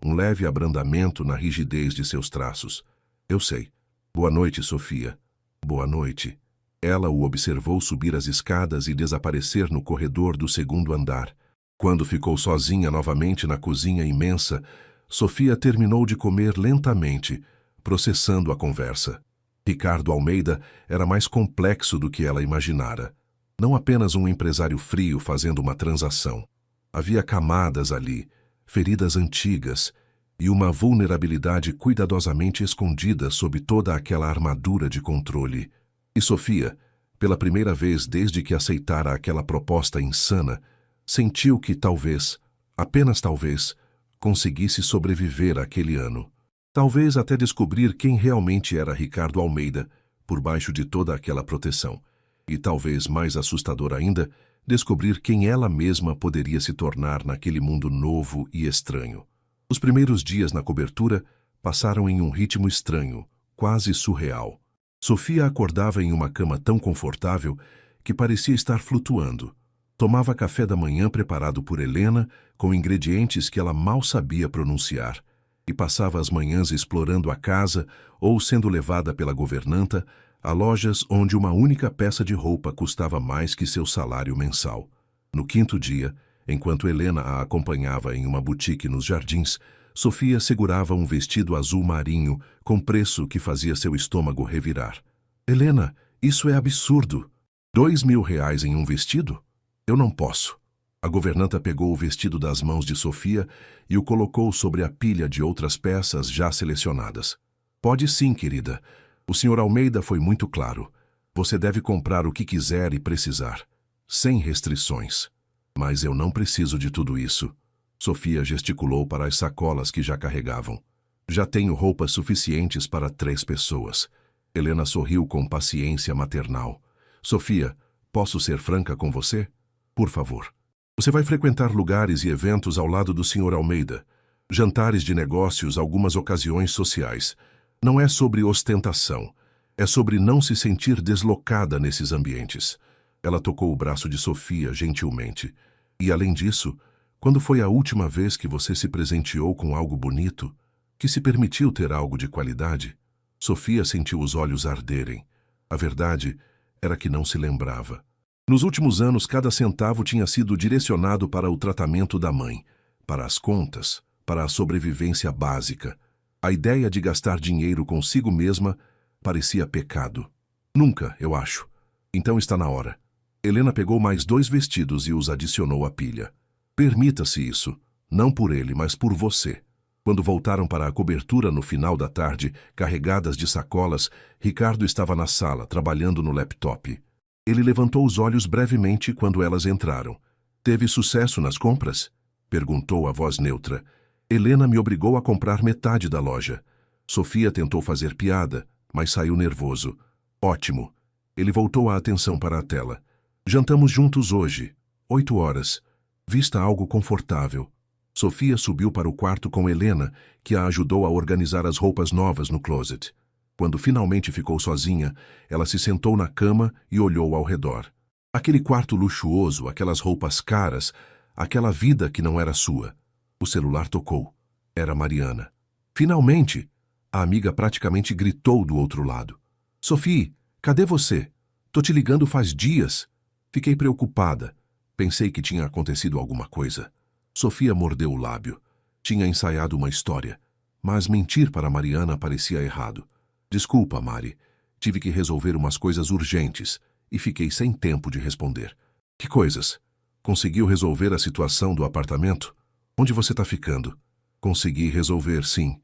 um leve abrandamento na rigidez de seus traços. Eu sei. Boa noite, Sofia. Boa noite. Ela o observou subir as escadas e desaparecer no corredor do segundo andar. Quando ficou sozinha novamente na cozinha imensa, Sofia terminou de comer lentamente, processando a conversa. Ricardo Almeida era mais complexo do que ela imaginara. Não apenas um empresário frio fazendo uma transação. Havia camadas ali, feridas antigas, e uma vulnerabilidade cuidadosamente escondida sob toda aquela armadura de controle. E Sofia, pela primeira vez desde que aceitara aquela proposta insana, sentiu que talvez, apenas talvez, conseguisse sobreviver àquele ano. Talvez até descobrir quem realmente era Ricardo Almeida, por baixo de toda aquela proteção. E talvez mais assustador ainda, descobrir quem ela mesma poderia se tornar naquele mundo novo e estranho. Os primeiros dias na cobertura passaram em um ritmo estranho, quase surreal. Sofia acordava em uma cama tão confortável que parecia estar flutuando. Tomava café da manhã preparado por Helena, com ingredientes que ela mal sabia pronunciar, e passava as manhãs explorando a casa ou sendo levada pela governanta a lojas onde uma única peça de roupa custava mais que seu salário mensal. No quinto dia, enquanto Helena a acompanhava em uma boutique nos Jardins, Sofia segurava um vestido azul marinho com preço que fazia seu estômago revirar. Helena, isso é absurdo! R$ 2.000 em um vestido? Eu não posso. A governanta pegou o vestido das mãos de Sofia e o colocou sobre a pilha de outras peças já selecionadas. Pode sim, querida. O Sr. Almeida foi muito claro. Você deve comprar o que quiser e precisar, sem restrições. Mas eu não preciso de tudo isso. Sofia gesticulou para as sacolas que já carregavam. Já tenho roupas suficientes para 3 pessoas. Helena sorriu com paciência maternal. Sofia, posso ser franca com você? Por favor. Você vai frequentar lugares e eventos ao lado do Sr. Almeida. Jantares de negócios, algumas ocasiões sociais. Não é sobre ostentação. É sobre não se sentir deslocada nesses ambientes. Ela tocou o braço de Sofia gentilmente. E além disso, quando foi a última vez que você se presenteou com algo bonito, que se permitiu ter algo de qualidade? Sofia sentiu os olhos arderem. A verdade era que não se lembrava. Nos últimos anos, cada centavo tinha sido direcionado para o tratamento da mãe, para as contas, para a sobrevivência básica. A ideia de gastar dinheiro consigo mesma parecia pecado. Nunca, eu acho. Então está na hora. Helena pegou mais 2 vestidos e os adicionou à pilha. Permita-se isso, não por ele, mas por você. Quando voltaram para a cobertura no final da tarde, carregadas de sacolas, Ricardo estava na sala, trabalhando no laptop. Ele levantou os olhos brevemente quando elas entraram. Teve sucesso nas compras? Perguntou a voz neutra. Helena me obrigou a comprar metade da loja. Sofia tentou fazer piada, mas saiu nervoso. Ótimo. Ele voltou a atenção para a tela. Jantamos juntos hoje. 8 horas. Vista algo confortável. Sofia subiu para o quarto com Helena, que a ajudou a organizar as roupas novas no closet. Quando finalmente ficou sozinha, ela se sentou na cama e olhou ao redor. Aquele quarto luxuoso, aquelas roupas caras, aquela vida que não era sua. O celular tocou. Era Mariana. Finalmente! A amiga praticamente gritou do outro lado. Sophie, cadê você? Tô te ligando faz dias. Fiquei preocupada. Pensei que tinha acontecido alguma coisa. Sofia mordeu o lábio. Tinha ensaiado uma história. Mas mentir para Mariana parecia errado. Desculpa, Mari. Tive que resolver umas coisas urgentes e fiquei sem tempo de responder. Que coisas? Conseguiu resolver a situação do apartamento? Onde você está ficando? Consegui resolver, sim.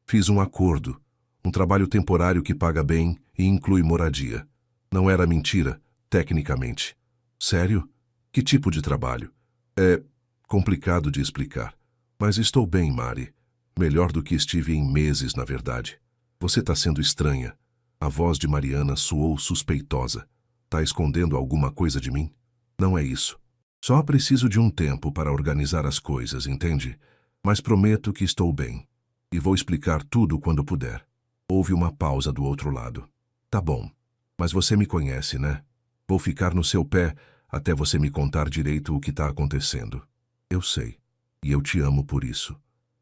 Fiz um acordo. Um trabalho temporário que paga bem e inclui moradia. Não era mentira, tecnicamente. Sério? Que tipo de trabalho? É complicado de explicar. Mas estou bem, Mari. Melhor do que estive em meses, na verdade. Você está sendo estranha. A voz de Mariana soou suspeitosa. Tá escondendo alguma coisa de mim? Não é isso. Só preciso de um tempo para organizar as coisas, entende? Mas prometo que estou bem. E vou explicar tudo quando puder. Houve uma pausa do outro lado. Tá bom. Mas você me conhece, né? Vou ficar no seu pé até você me contar direito o que está acontecendo. Eu sei. E eu te amo por isso.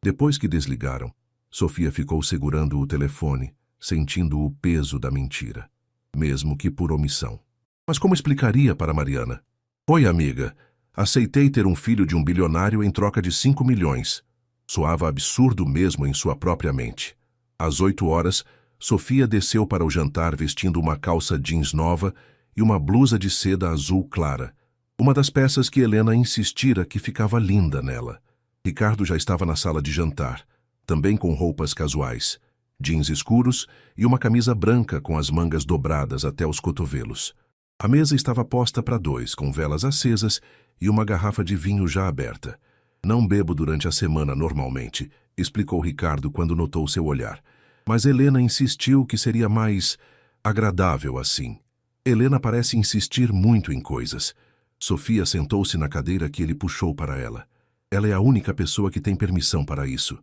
Depois que desligaram, Sofia ficou segurando o telefone, sentindo o peso da mentira, mesmo que por omissão. Mas como explicaria para Mariana? Oi, amiga. Aceitei ter um filho de um bilionário em troca de 5 milhões. Soava absurdo mesmo em sua própria mente. Às 8 horas, Sofia desceu para o jantar vestindo uma calça jeans nova e uma blusa de seda azul clara, uma das peças que Helena insistira que ficava linda nela. Ricardo já estava na sala de jantar, também com roupas casuais, jeans escuros e uma camisa branca com as mangas dobradas até os cotovelos. A mesa estava posta para 2, com velas acesas e uma garrafa de vinho já aberta. Não bebo durante a semana normalmente, explicou Ricardo quando notou seu olhar. Mas Helena insistiu que seria mais agradável assim. Helena parece insistir muito em coisas. Sofia sentou-se na cadeira que ele puxou para ela. Ela é a única pessoa que tem permissão para isso.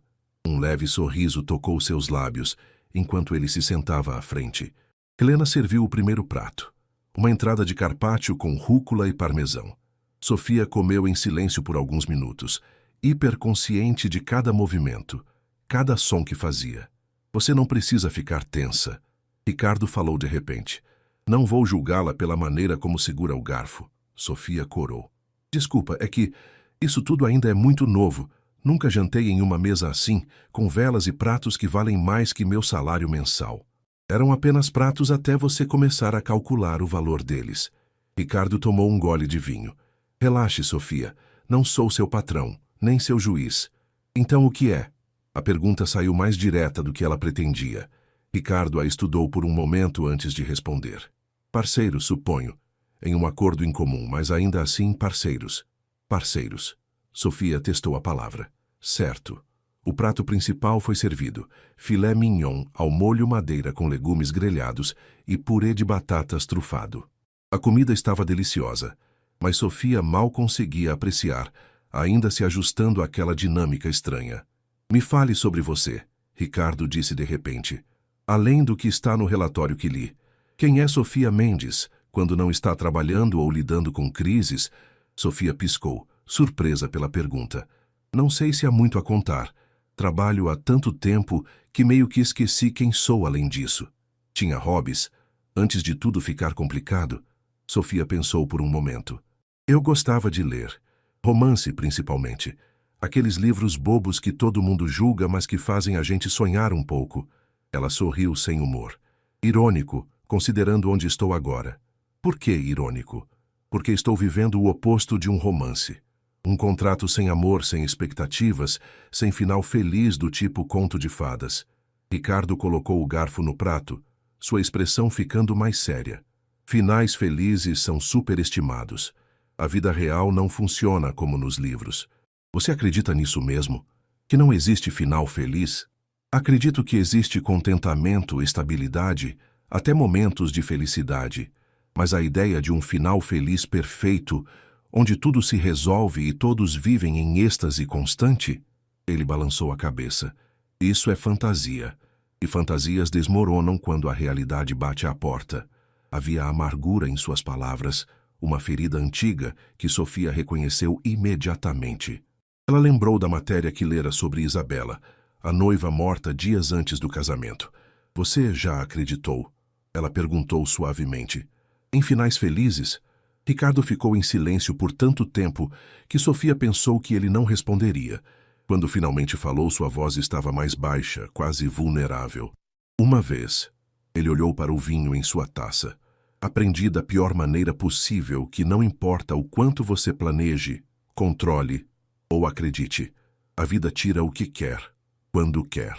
Um leve sorriso tocou seus lábios, enquanto ele se sentava à frente. Helena serviu o primeiro prato. Uma entrada de carpaccio com rúcula e parmesão. Sofia comeu em silêncio por alguns minutos, hiperconsciente de cada movimento, cada som que fazia. Você não precisa ficar tensa. Ricardo falou de repente. Não vou julgá-la pela maneira como segura o garfo. Sofia corou. Desculpa, é que isso tudo ainda é muito novo. Nunca jantei em uma mesa assim, com velas e pratos que valem mais que meu salário mensal. Eram apenas pratos até você começar a calcular o valor deles. Ricardo tomou um gole de vinho. Relaxe, Sofia. Não sou seu patrão, nem seu juiz. Então o que é? A pergunta saiu mais direta do que ela pretendia. Ricardo a estudou por um momento antes de responder. Parceiros, suponho. Em um acordo em comum, mas ainda assim parceiros. Parceiros. Sofia testou a palavra. Certo. O prato principal foi servido. Filé mignon ao molho madeira com legumes grelhados e purê de batatas trufado. A comida estava deliciosa, mas Sofia mal conseguia apreciar, ainda se ajustando àquela dinâmica estranha. Me fale sobre você, Ricardo disse de repente. Além do que está no relatório que li. Quem é Sofia Mendes, quando não está trabalhando ou lidando com crises? Sofia piscou, surpresa pela pergunta. Não sei se há muito a contar. Trabalho há tanto tempo que meio que esqueci quem sou além disso. Tinha hobbies? Antes de tudo ficar complicado, Sofia pensou por um momento. Eu gostava de ler. Romance, principalmente. Aqueles livros bobos que todo mundo julga, mas que fazem a gente sonhar um pouco. Ela sorriu sem humor. Irônico, considerando onde estou agora. Por que irônico? Porque estou vivendo o oposto de um romance. Um contrato sem amor, sem expectativas, sem final feliz do tipo conto de fadas. Ricardo colocou o garfo no prato, sua expressão ficando mais séria. Finais felizes são superestimados. A vida real não funciona como nos livros. Você acredita nisso mesmo? Que não existe final feliz? Acredito que existe contentamento, estabilidade, até momentos de felicidade. Mas a ideia de um final feliz perfeito, onde tudo se resolve e todos vivem em êxtase constante? Ele balançou a cabeça. Isso é fantasia. E fantasias desmoronam quando a realidade bate à porta. Havia amargura em suas palavras, uma ferida antiga que Sofia reconheceu imediatamente. Ela lembrou da matéria que lera sobre Isabela, a noiva morta dias antes do casamento. Você já acreditou? Ela perguntou suavemente. Em finais felizes? Ricardo ficou em silêncio por tanto tempo que Sofia pensou que ele não responderia. Quando finalmente falou, sua voz estava mais baixa, quase vulnerável. Uma vez, ele olhou para o vinho em sua taça. Aprendi da pior maneira possível que não importa o quanto você planeje, controle ou acredite, a vida tira o que quer, quando quer.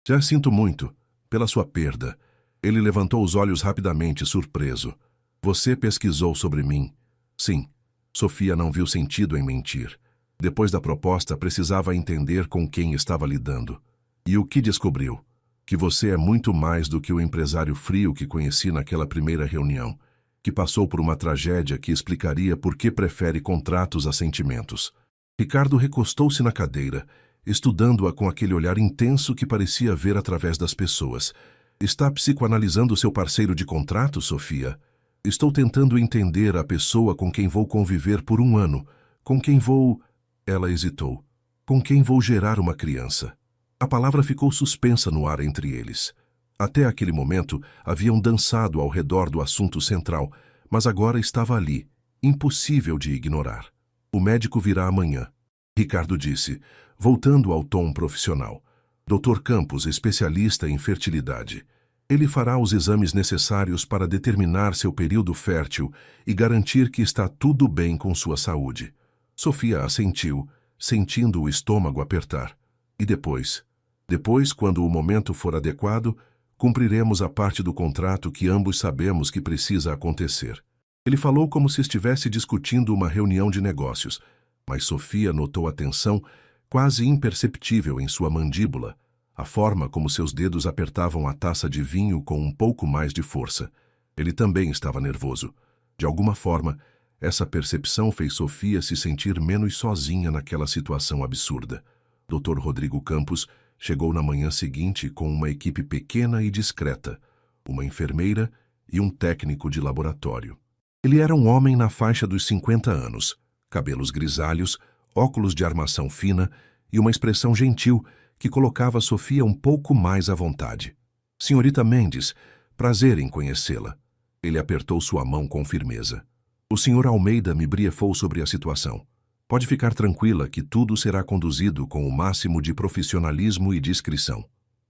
Já sinto muito, pela sua perda. Ele levantou os olhos rapidamente, surpreso. Você pesquisou sobre mim? Sim. Sofia não viu sentido em mentir. Depois da proposta, precisava entender com quem estava lidando. E o que descobriu? Que você é muito mais do que o empresário frio que conheci naquela primeira reunião, que passou por uma tragédia que explicaria por que prefere contratos a sentimentos. Ricardo recostou-se na cadeira, estudando-a com aquele olhar intenso que parecia ver através das pessoas. Está psicoanalisando seu parceiro de contrato, Sofia? Estou tentando entender a pessoa com quem vou conviver por um ano, com quem vou... Ela hesitou. Com quem vou gerar uma criança. A palavra ficou suspensa no ar entre eles. Até aquele momento, haviam dançado ao redor do assunto central, mas agora estava ali, impossível de ignorar. O médico virá amanhã. Ricardo disse, voltando ao tom profissional. Dr. Campos, especialista em fertilidade. Ele fará os exames necessários para determinar seu período fértil e garantir que está tudo bem com sua saúde. Sofia assentiu, sentindo o estômago apertar. E depois, quando o momento for adequado, cumpriremos a parte do contrato que ambos sabemos que precisa acontecer. Ele falou como se estivesse discutindo uma reunião de negócios, mas Sofia notou a tensão quase imperceptível em sua mandíbula, a forma como seus dedos apertavam a taça de vinho com um pouco mais de força. Ele também estava nervoso. De alguma forma, essa percepção fez Sofia se sentir menos sozinha naquela situação absurda. Dr. Rodrigo Campos chegou na manhã seguinte com uma equipe pequena e discreta, uma enfermeira e um técnico de laboratório. Ele era um homem na faixa dos 50 anos, cabelos grisalhos, óculos de armação fina e uma expressão gentil que colocava Sofia um pouco mais à vontade. Senhorita Mendes, prazer em conhecê-la. Ele apertou sua mão com firmeza. O Sr. Almeida me briefou sobre a situação. Pode ficar tranquila que tudo será conduzido com o máximo de profissionalismo e discrição.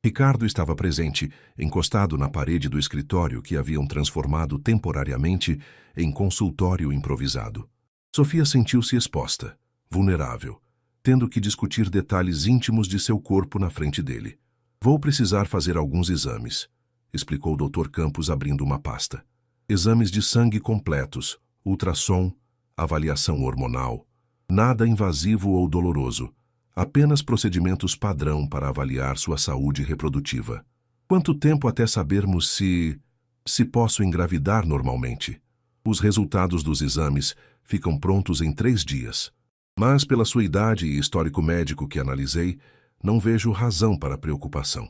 Ricardo estava presente, encostado na parede do escritório que haviam transformado temporariamente em consultório improvisado. Sofia sentiu-se exposta, vulnerável, tendo que discutir detalhes íntimos de seu corpo na frente dele. Vou precisar fazer alguns exames, explicou o Dr. Campos abrindo uma pasta. Exames de sangue completos, ultrassom, avaliação hormonal, nada invasivo ou doloroso, apenas procedimentos padrão para avaliar sua saúde reprodutiva. Quanto tempo até sabermos se posso engravidar normalmente? Os resultados dos exames ficam prontos em 3 dias. Mas, pela sua idade e histórico médico que analisei, não vejo razão para preocupação.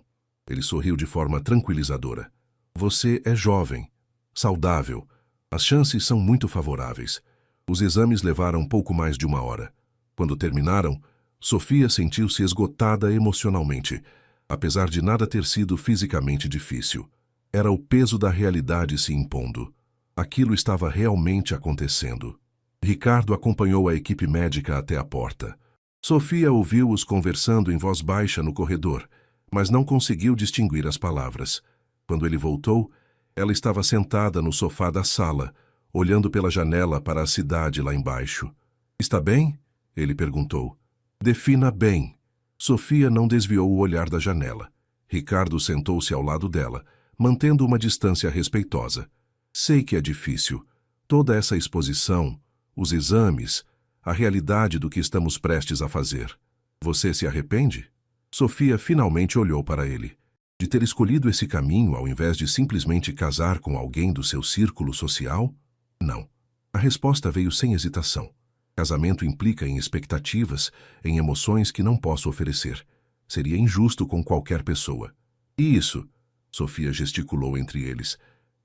Ele sorriu de forma tranquilizadora. Você é jovem, saudável. As chances são muito favoráveis. Os exames levaram pouco mais de 1 hora. Quando terminaram, Sofia sentiu-se esgotada emocionalmente, apesar de nada ter sido fisicamente difícil. Era o peso da realidade se impondo. Aquilo estava realmente acontecendo. Ricardo acompanhou a equipe médica até a porta. Sofia ouviu-os conversando em voz baixa no corredor, mas não conseguiu distinguir as palavras. Quando ele voltou, ela estava sentada no sofá da sala, olhando pela janela para a cidade lá embaixo. Está bem? Ele perguntou. Defina bem. Sofia não desviou o olhar da janela. Ricardo sentou-se ao lado dela, mantendo uma distância respeitosa. Sei que é difícil. Toda essa exposição, os exames, a realidade do que estamos prestes a fazer. Você se arrepende? Sofia finalmente olhou para ele. De ter escolhido esse caminho ao invés de simplesmente casar com alguém do seu círculo social? Não. A resposta veio sem hesitação. Casamento implica em expectativas, em emoções que não posso oferecer. Seria injusto com qualquer pessoa. E isso, Sofia gesticulou entre eles,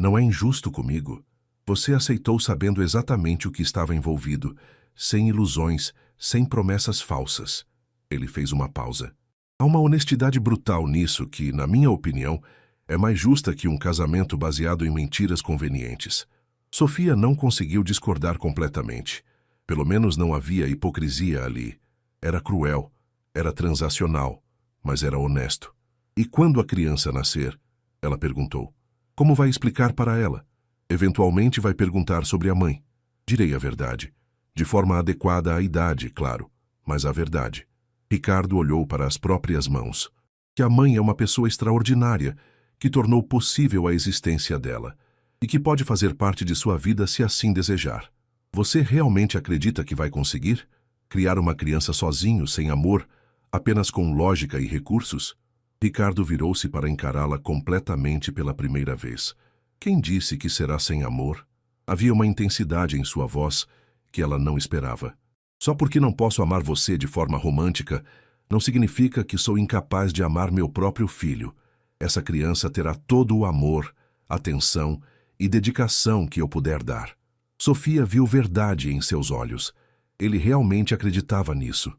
não é injusto comigo. Você aceitou sabendo exatamente o que estava envolvido, sem ilusões, sem promessas falsas. Ele fez uma pausa. Há uma honestidade brutal nisso que, na minha opinião, é mais justa que um casamento baseado em mentiras convenientes. Sofia não conseguiu discordar completamente. Pelo menos não havia hipocrisia ali. Era cruel, era transacional, mas era honesto. E quando a criança nascer? Ela perguntou. Como vai explicar para ela? Eventualmente vai perguntar sobre a mãe. Direi a verdade. De forma adequada à idade, claro, mas a verdade. Ricardo olhou para as próprias mãos. Que a mãe é uma pessoa extraordinária, que tornou possível a existência dela, e que pode fazer parte de sua vida se assim desejar. Você realmente acredita que vai conseguir? Criar uma criança sozinho, sem amor, apenas com lógica e recursos? Ricardo virou-se para encará-la completamente pela primeira vez. Quem disse que será sem amor? Havia uma intensidade em sua voz que ela não esperava. Só porque não posso amar você de forma romântica, não significa que sou incapaz de amar meu próprio filho. Essa criança terá todo o amor, atenção e dedicação que eu puder dar. Sofia viu verdade em seus olhos. Ele realmente acreditava nisso.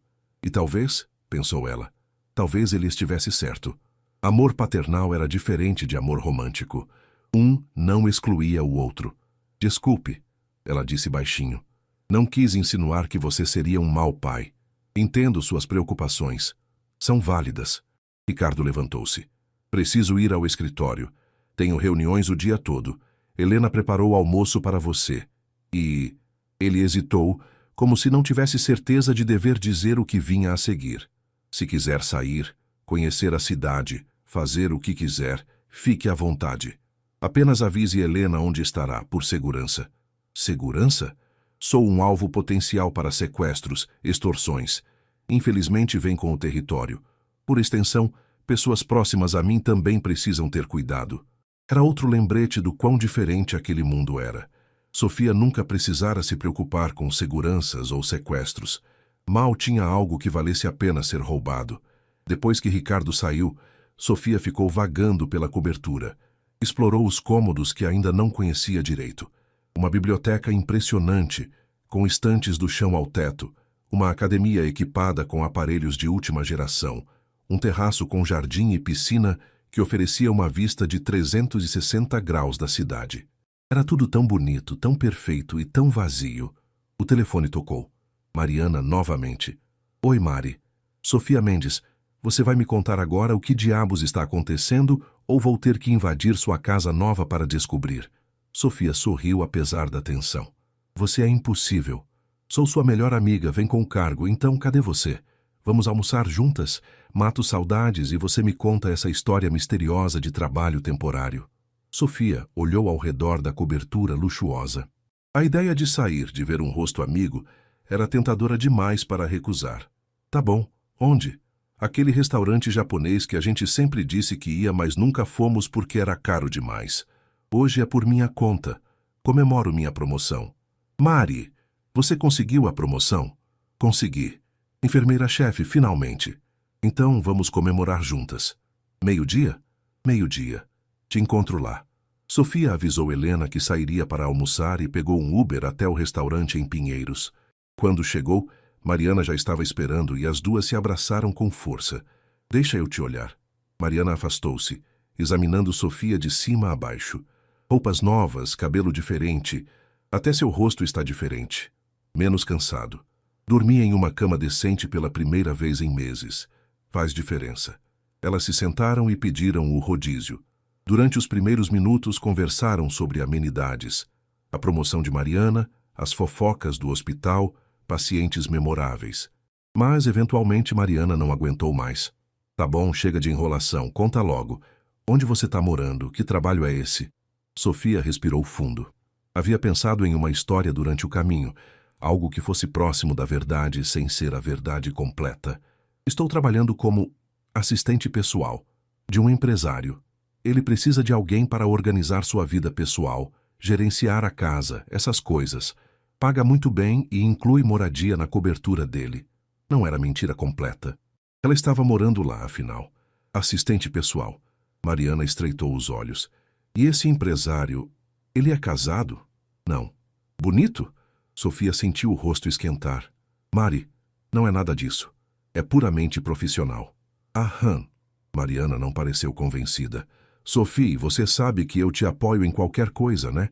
E talvez, pensou ela, talvez ele estivesse certo. Amor paternal era diferente de amor romântico. Um não excluía o outro. Desculpe, ela disse baixinho. Não quis insinuar que você seria um mau pai. Entendo suas preocupações. São válidas. Ricardo levantou-se. Preciso ir ao escritório. Tenho reuniões o dia todo. Helena preparou o almoço para você. E... Ele hesitou, como se não tivesse certeza de dever dizer o que vinha a seguir. Se quiser sair, conhecer a cidade, fazer o que quiser, fique à vontade. Apenas avise Helena onde estará, por segurança. Segurança? Sou um alvo potencial para sequestros, extorsões. Infelizmente vem com o território. Por extensão, pessoas próximas a mim também precisam ter cuidado. Era outro lembrete do quão diferente aquele mundo era. Sofia nunca precisara se preocupar com seguranças ou sequestros. Mal tinha algo que valesse a pena ser roubado. Depois que Ricardo saiu, Sofia ficou vagando pela cobertura. Explorou os cômodos que ainda não conhecia direito. Uma biblioteca impressionante, com estantes do chão ao teto, uma academia equipada com aparelhos de última geração, um terraço com jardim e piscina que oferecia uma vista de 360 graus da cidade. Era tudo tão bonito, tão perfeito e tão vazio. O telefone tocou. Mariana novamente. Oi, Mari. Sofia Mendes, você vai me contar agora o que diabos está acontecendo ou vou ter que invadir sua casa nova para descobrir? Sofia sorriu apesar da tensão. Você é impossível. Sou sua melhor amiga, vem com o cargo, então cadê você? Vamos almoçar juntas? Mato saudades e você me conta essa história misteriosa de trabalho temporário. Sofia olhou ao redor da cobertura luxuosa. A ideia de sair, de ver um rosto amigo, era tentadora demais para recusar. Tá bom, onde? Aquele restaurante japonês que a gente sempre disse que ia, mas nunca fomos porque era caro demais. Hoje é por minha conta. Comemoro minha promoção. Mari, você conseguiu a promoção? Consegui. Enfermeira-chefe, finalmente. Então vamos comemorar juntas. Meio-dia? Meio-dia. Te encontro lá. Sofia avisou Helena que sairia para almoçar e pegou um Uber até o restaurante em Pinheiros. Quando chegou, Mariana já estava esperando e as duas se abraçaram com força. Deixa eu te olhar. Mariana afastou-se, examinando Sofia de cima a baixo. Roupas novas, cabelo diferente. Até seu rosto está diferente. Menos cansado. Dormia em uma cama decente pela primeira vez em meses. Faz diferença. Elas se sentaram e pediram o rodízio. Durante os primeiros minutos conversaram sobre amenidades. A promoção de Mariana, as fofocas do hospital, pacientes memoráveis. Mas, eventualmente, Mariana não aguentou mais. Tá bom, chega de enrolação, conta logo. Onde você tá morando? Que trabalho é esse? Sofia respirou fundo. Havia pensado em uma história durante o caminho, algo que fosse próximo da verdade sem ser a verdade completa. Estou trabalhando como assistente pessoal de um empresário. Ele precisa de alguém para organizar sua vida pessoal, gerenciar a casa, essas coisas. Paga muito bem e inclui moradia na cobertura dele. Não era mentira completa. Ela estava morando lá, afinal. Assistente pessoal. Mariana estreitou os olhos. E esse empresário, ele é casado? Não. Bonito? Sofia sentiu o rosto esquentar. Mari, não é nada disso. É puramente profissional. Aham. Mariana não pareceu convencida. Sophie, você sabe que eu te apoio em qualquer coisa, né?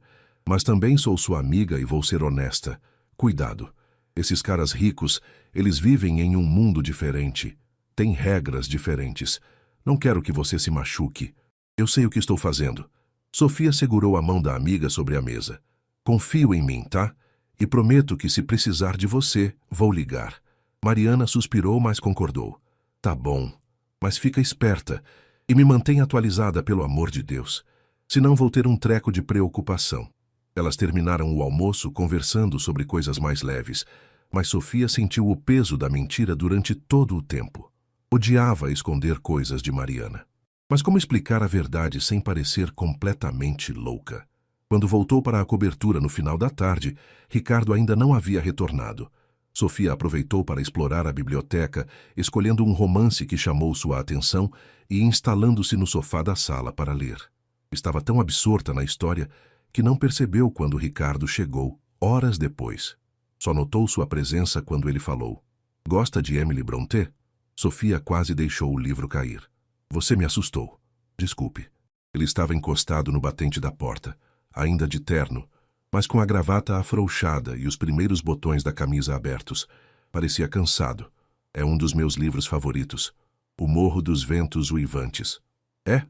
Mas também sou sua amiga e vou ser honesta. Cuidado. Esses caras ricos, eles vivem em um mundo diferente. Têm regras diferentes. Não quero que você se machuque. Eu sei o que estou fazendo. Sofia segurou a mão da amiga sobre a mesa. Confio em mim, tá? E prometo que se precisar de você, vou ligar. Mariana suspirou, mas concordou. Tá bom, mas fica esperta e me mantém atualizada, pelo amor de Deus. Senão vou ter um treco de preocupação. Elas terminaram o almoço conversando sobre coisas mais leves, mas Sofia sentiu o peso da mentira durante todo o tempo. Odiava esconder coisas de Mariana. Mas como explicar a verdade sem parecer completamente louca? Quando voltou para a cobertura no final da tarde, Ricardo ainda não havia retornado. Sofia aproveitou para explorar a biblioteca, escolhendo um romance que chamou sua atenção e instalando-se no sofá da sala para ler. Estava tão absorta na história que não percebeu quando Ricardo chegou, horas depois. Só notou sua presença quando ele falou. Gosta de Emily Brontë? Sofia quase deixou o livro cair. Você me assustou. Desculpe. Ele estava encostado no batente da porta, ainda de terno, mas com a gravata afrouxada e os primeiros botões da camisa abertos. Parecia cansado. É um dos meus livros favoritos. O Morro dos Ventos Uivantes. É?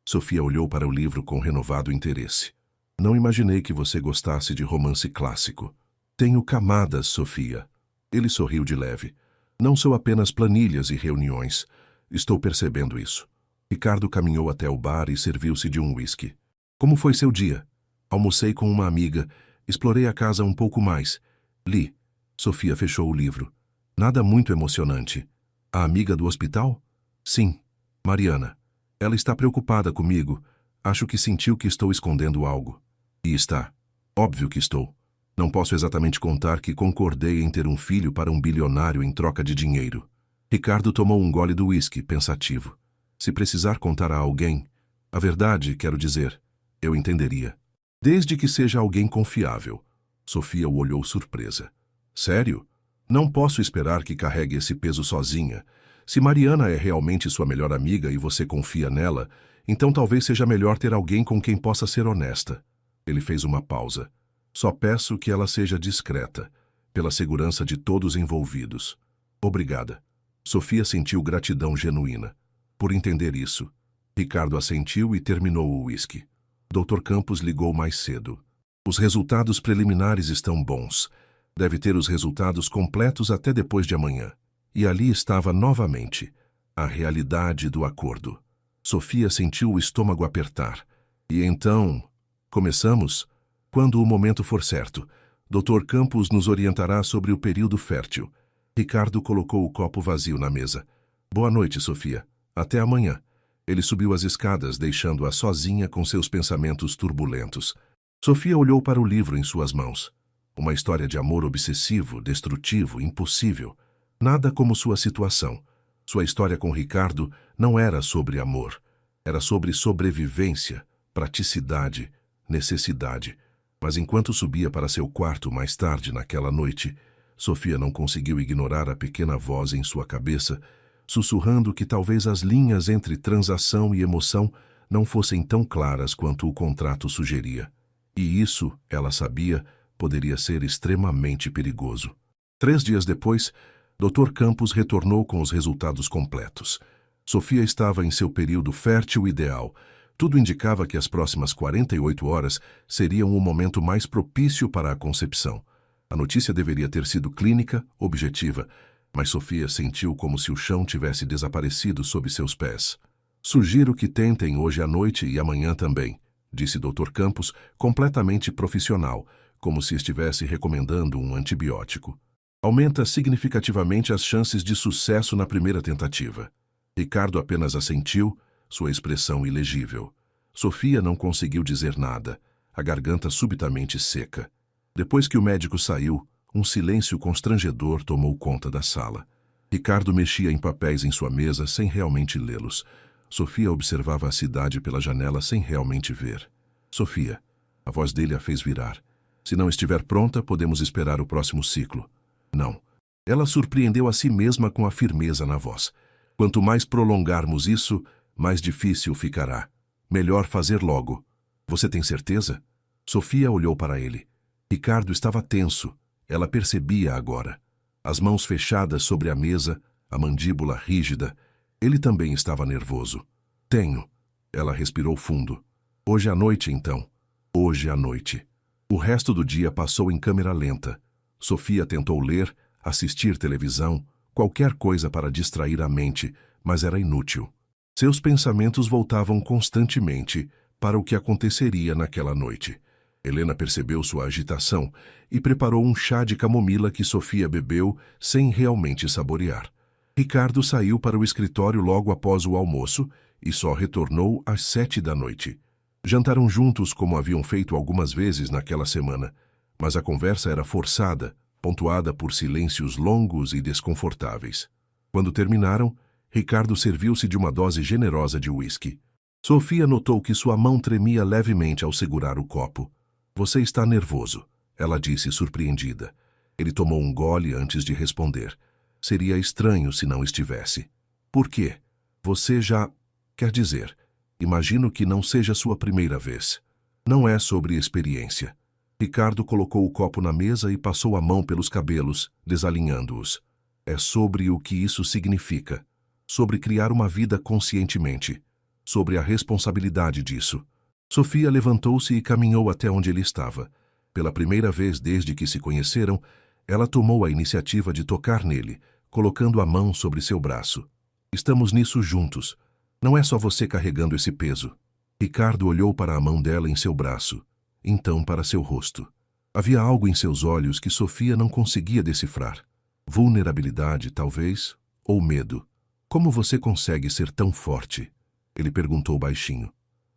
Sofia olhou para o livro com renovado interesse. Não imaginei que você gostasse de romance clássico. Tenho camadas, Sofia. Ele sorriu de leve. Não sou apenas planilhas e reuniões. Estou percebendo isso. Ricardo caminhou até o bar e serviu-se de um whisky. Como foi seu dia? Almocei com uma amiga. Explorei a casa um pouco mais. Li. Sofia fechou o livro. Nada muito emocionante. A amiga do hospital? Sim. Mariana. Ela está preocupada comigo. Acho que sentiu que estou escondendo algo. E está. Óbvio que estou. Não posso exatamente contar que concordei em ter um filho para um bilionário em troca de dinheiro. Ricardo tomou um gole do uísque, pensativo. Se precisar contar a alguém, a verdade, quero dizer, eu entenderia. Desde que seja alguém confiável. Sofia o olhou surpresa. Sério? Não posso esperar que carregue esse peso sozinha. Se Mariana é realmente sua melhor amiga e você confia nela, então talvez seja melhor ter alguém com quem possa ser honesta. Ele fez uma pausa. Só peço que ela seja discreta, pela segurança de todos envolvidos. Obrigada. Sofia sentiu gratidão genuína. Por entender isso. Ricardo assentiu e terminou o uísque. Dr. Campos ligou mais cedo. Os resultados preliminares estão bons. Deve ter os resultados completos até depois de amanhã. E ali estava novamente a realidade do acordo. Sofia sentiu o estômago apertar. E então, começamos? Quando o momento for certo, Dr. Campos nos orientará sobre o período fértil. Ricardo colocou o copo vazio na mesa. Boa noite, Sofia. Até amanhã. Ele subiu as escadas, deixando-a sozinha com seus pensamentos turbulentos. Sofia olhou para o livro em suas mãos. Uma história de amor obsessivo, destrutivo, impossível. Nada como sua situação. Sua história com Ricardo não era sobre amor. Era sobre sobrevivência, praticidade, necessidade. Mas enquanto subia para seu quarto mais tarde naquela noite, Sofia não conseguiu ignorar a pequena voz em sua cabeça, sussurrando que talvez as linhas entre transação e emoção não fossem tão claras quanto o contrato sugeria. E isso, ela sabia, poderia ser extremamente perigoso. 3 dias depois, Dr. Campos retornou com os resultados completos. Sofia estava em seu período fértil ideal. Tudo indicava que as próximas 48 horas seriam o momento mais propício para a concepção. A notícia deveria ter sido clínica, objetiva, mas Sofia sentiu como se o chão tivesse desaparecido sob seus pés. Sugiro que tentem hoje à noite e amanhã também, disse Dr. Campos, completamente profissional, como se estivesse recomendando um antibiótico. Aumenta significativamente as chances de sucesso na primeira tentativa. Ricardo apenas assentiu, sua expressão ilegível. Sofia não conseguiu dizer nada, a garganta subitamente seca. Depois que o médico saiu, um silêncio constrangedor tomou conta da sala. Ricardo mexia em papéis em sua mesa sem realmente lê-los. Sofia observava a cidade pela janela sem realmente ver. Sofia. A voz dele a fez virar. Se não estiver pronta, podemos esperar o próximo ciclo. Não. Ela surpreendeu a si mesma com a firmeza na voz. Quanto mais prolongarmos isso, mais difícil ficará. Melhor fazer logo. Você tem certeza? Sofia olhou para ele. Ricardo estava tenso. Ela percebia agora. As mãos fechadas sobre a mesa, a mandíbula rígida. Ele também estava nervoso. Tenho. Ela respirou fundo. Hoje à noite, então. Hoje à noite. O resto do dia passou em câmera lenta. Sofia tentou ler, assistir televisão, qualquer coisa para distrair a mente, mas era inútil. Seus pensamentos voltavam constantemente para o que aconteceria naquela noite. Helena percebeu sua agitação e preparou um chá de camomila que Sofia bebeu sem realmente saborear. Ricardo saiu para o escritório logo após o almoço e só retornou às 7 da noite. Jantaram juntos como haviam feito algumas vezes naquela semana, mas a conversa era forçada, pontuada por silêncios longos e desconfortáveis. Quando terminaram, Ricardo serviu-se de uma dose generosa de uísque. Sofia notou que sua mão tremia levemente ao segurar o copo. Você está nervoso, ela disse surpreendida. Ele tomou um gole antes de responder. Seria estranho se não estivesse. Por quê? Você já... Quer dizer, imagino que não seja sua primeira vez. Não é sobre experiência. Ricardo colocou o copo na mesa e passou a mão pelos cabelos, desalinhando-os. É sobre o que isso significa. Sobre criar uma vida conscientemente. Sobre a responsabilidade disso. Sofia levantou-se e caminhou até onde ele estava. Pela primeira vez desde que se conheceram, ela tomou a iniciativa de tocar nele, colocando a mão sobre seu braço. Estamos nisso juntos. Não é só você carregando esse peso. Ricardo olhou para a mão dela em seu braço, então para seu rosto. Havia algo em seus olhos que Sofia não conseguia decifrar. Vulnerabilidade, talvez, ou medo. Como você consegue ser tão forte? Ele perguntou baixinho.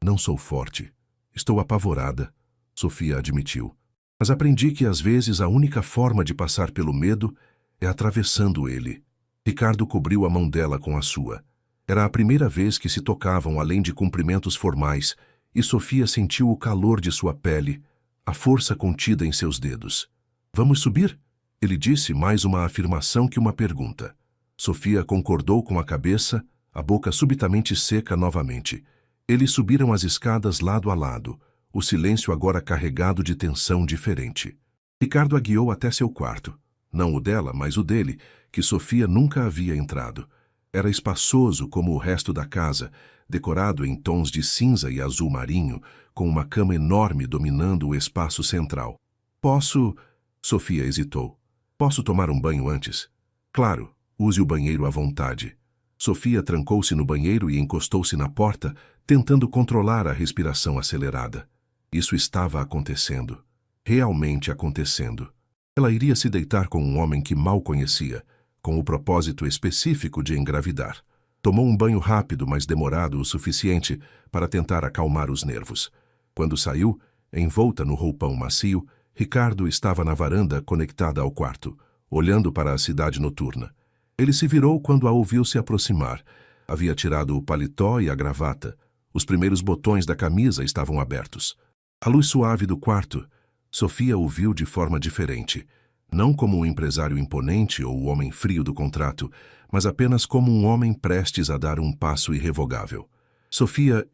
Não sou forte. Estou apavorada, Sofia admitiu. Mas aprendi que às vezes a única forma de passar pelo medo é atravessando ele. Ricardo cobriu a mão dela com a sua. Era a primeira vez que se tocavam além de cumprimentos formais, e Sofia sentiu o calor de sua pele, a força contida em seus dedos. Vamos subir? Ele disse mais uma afirmação que uma pergunta. Sofia concordou com a cabeça, a boca subitamente seca novamente. Eles subiram as escadas lado a lado, o silêncio agora carregado de tensão diferente. Ricardo a guiou até seu quarto. Não o dela, mas o dele, que Sofia nunca havia entrado. Era espaçoso como o resto da casa, decorado em tons de cinza e azul marinho, com uma cama enorme dominando o espaço central. Posso... Sofia hesitou. Posso tomar um banho antes? Claro, use o banheiro à vontade. Sofia trancou-se no banheiro e encostou-se na porta, tentando controlar a respiração acelerada. Isso estava acontecendo. Realmente acontecendo. Ela iria se deitar com um homem que mal conhecia, com o propósito específico de engravidar. Tomou um banho rápido, mas demorado o suficiente para tentar acalmar os nervos. Quando saiu, envolta no roupão macio, Ricardo estava na varanda conectada ao quarto, olhando para a cidade noturna. Ele se virou quando a ouviu se aproximar. Havia tirado o paletó e a gravata. Os primeiros botões da camisa estavam abertos. A luz suave do quarto, Sofia o viu de forma diferente. Não como um empresário imponente ou o homem frio do contrato, mas apenas como um homem prestes a dar um passo irrevogável. Sofia,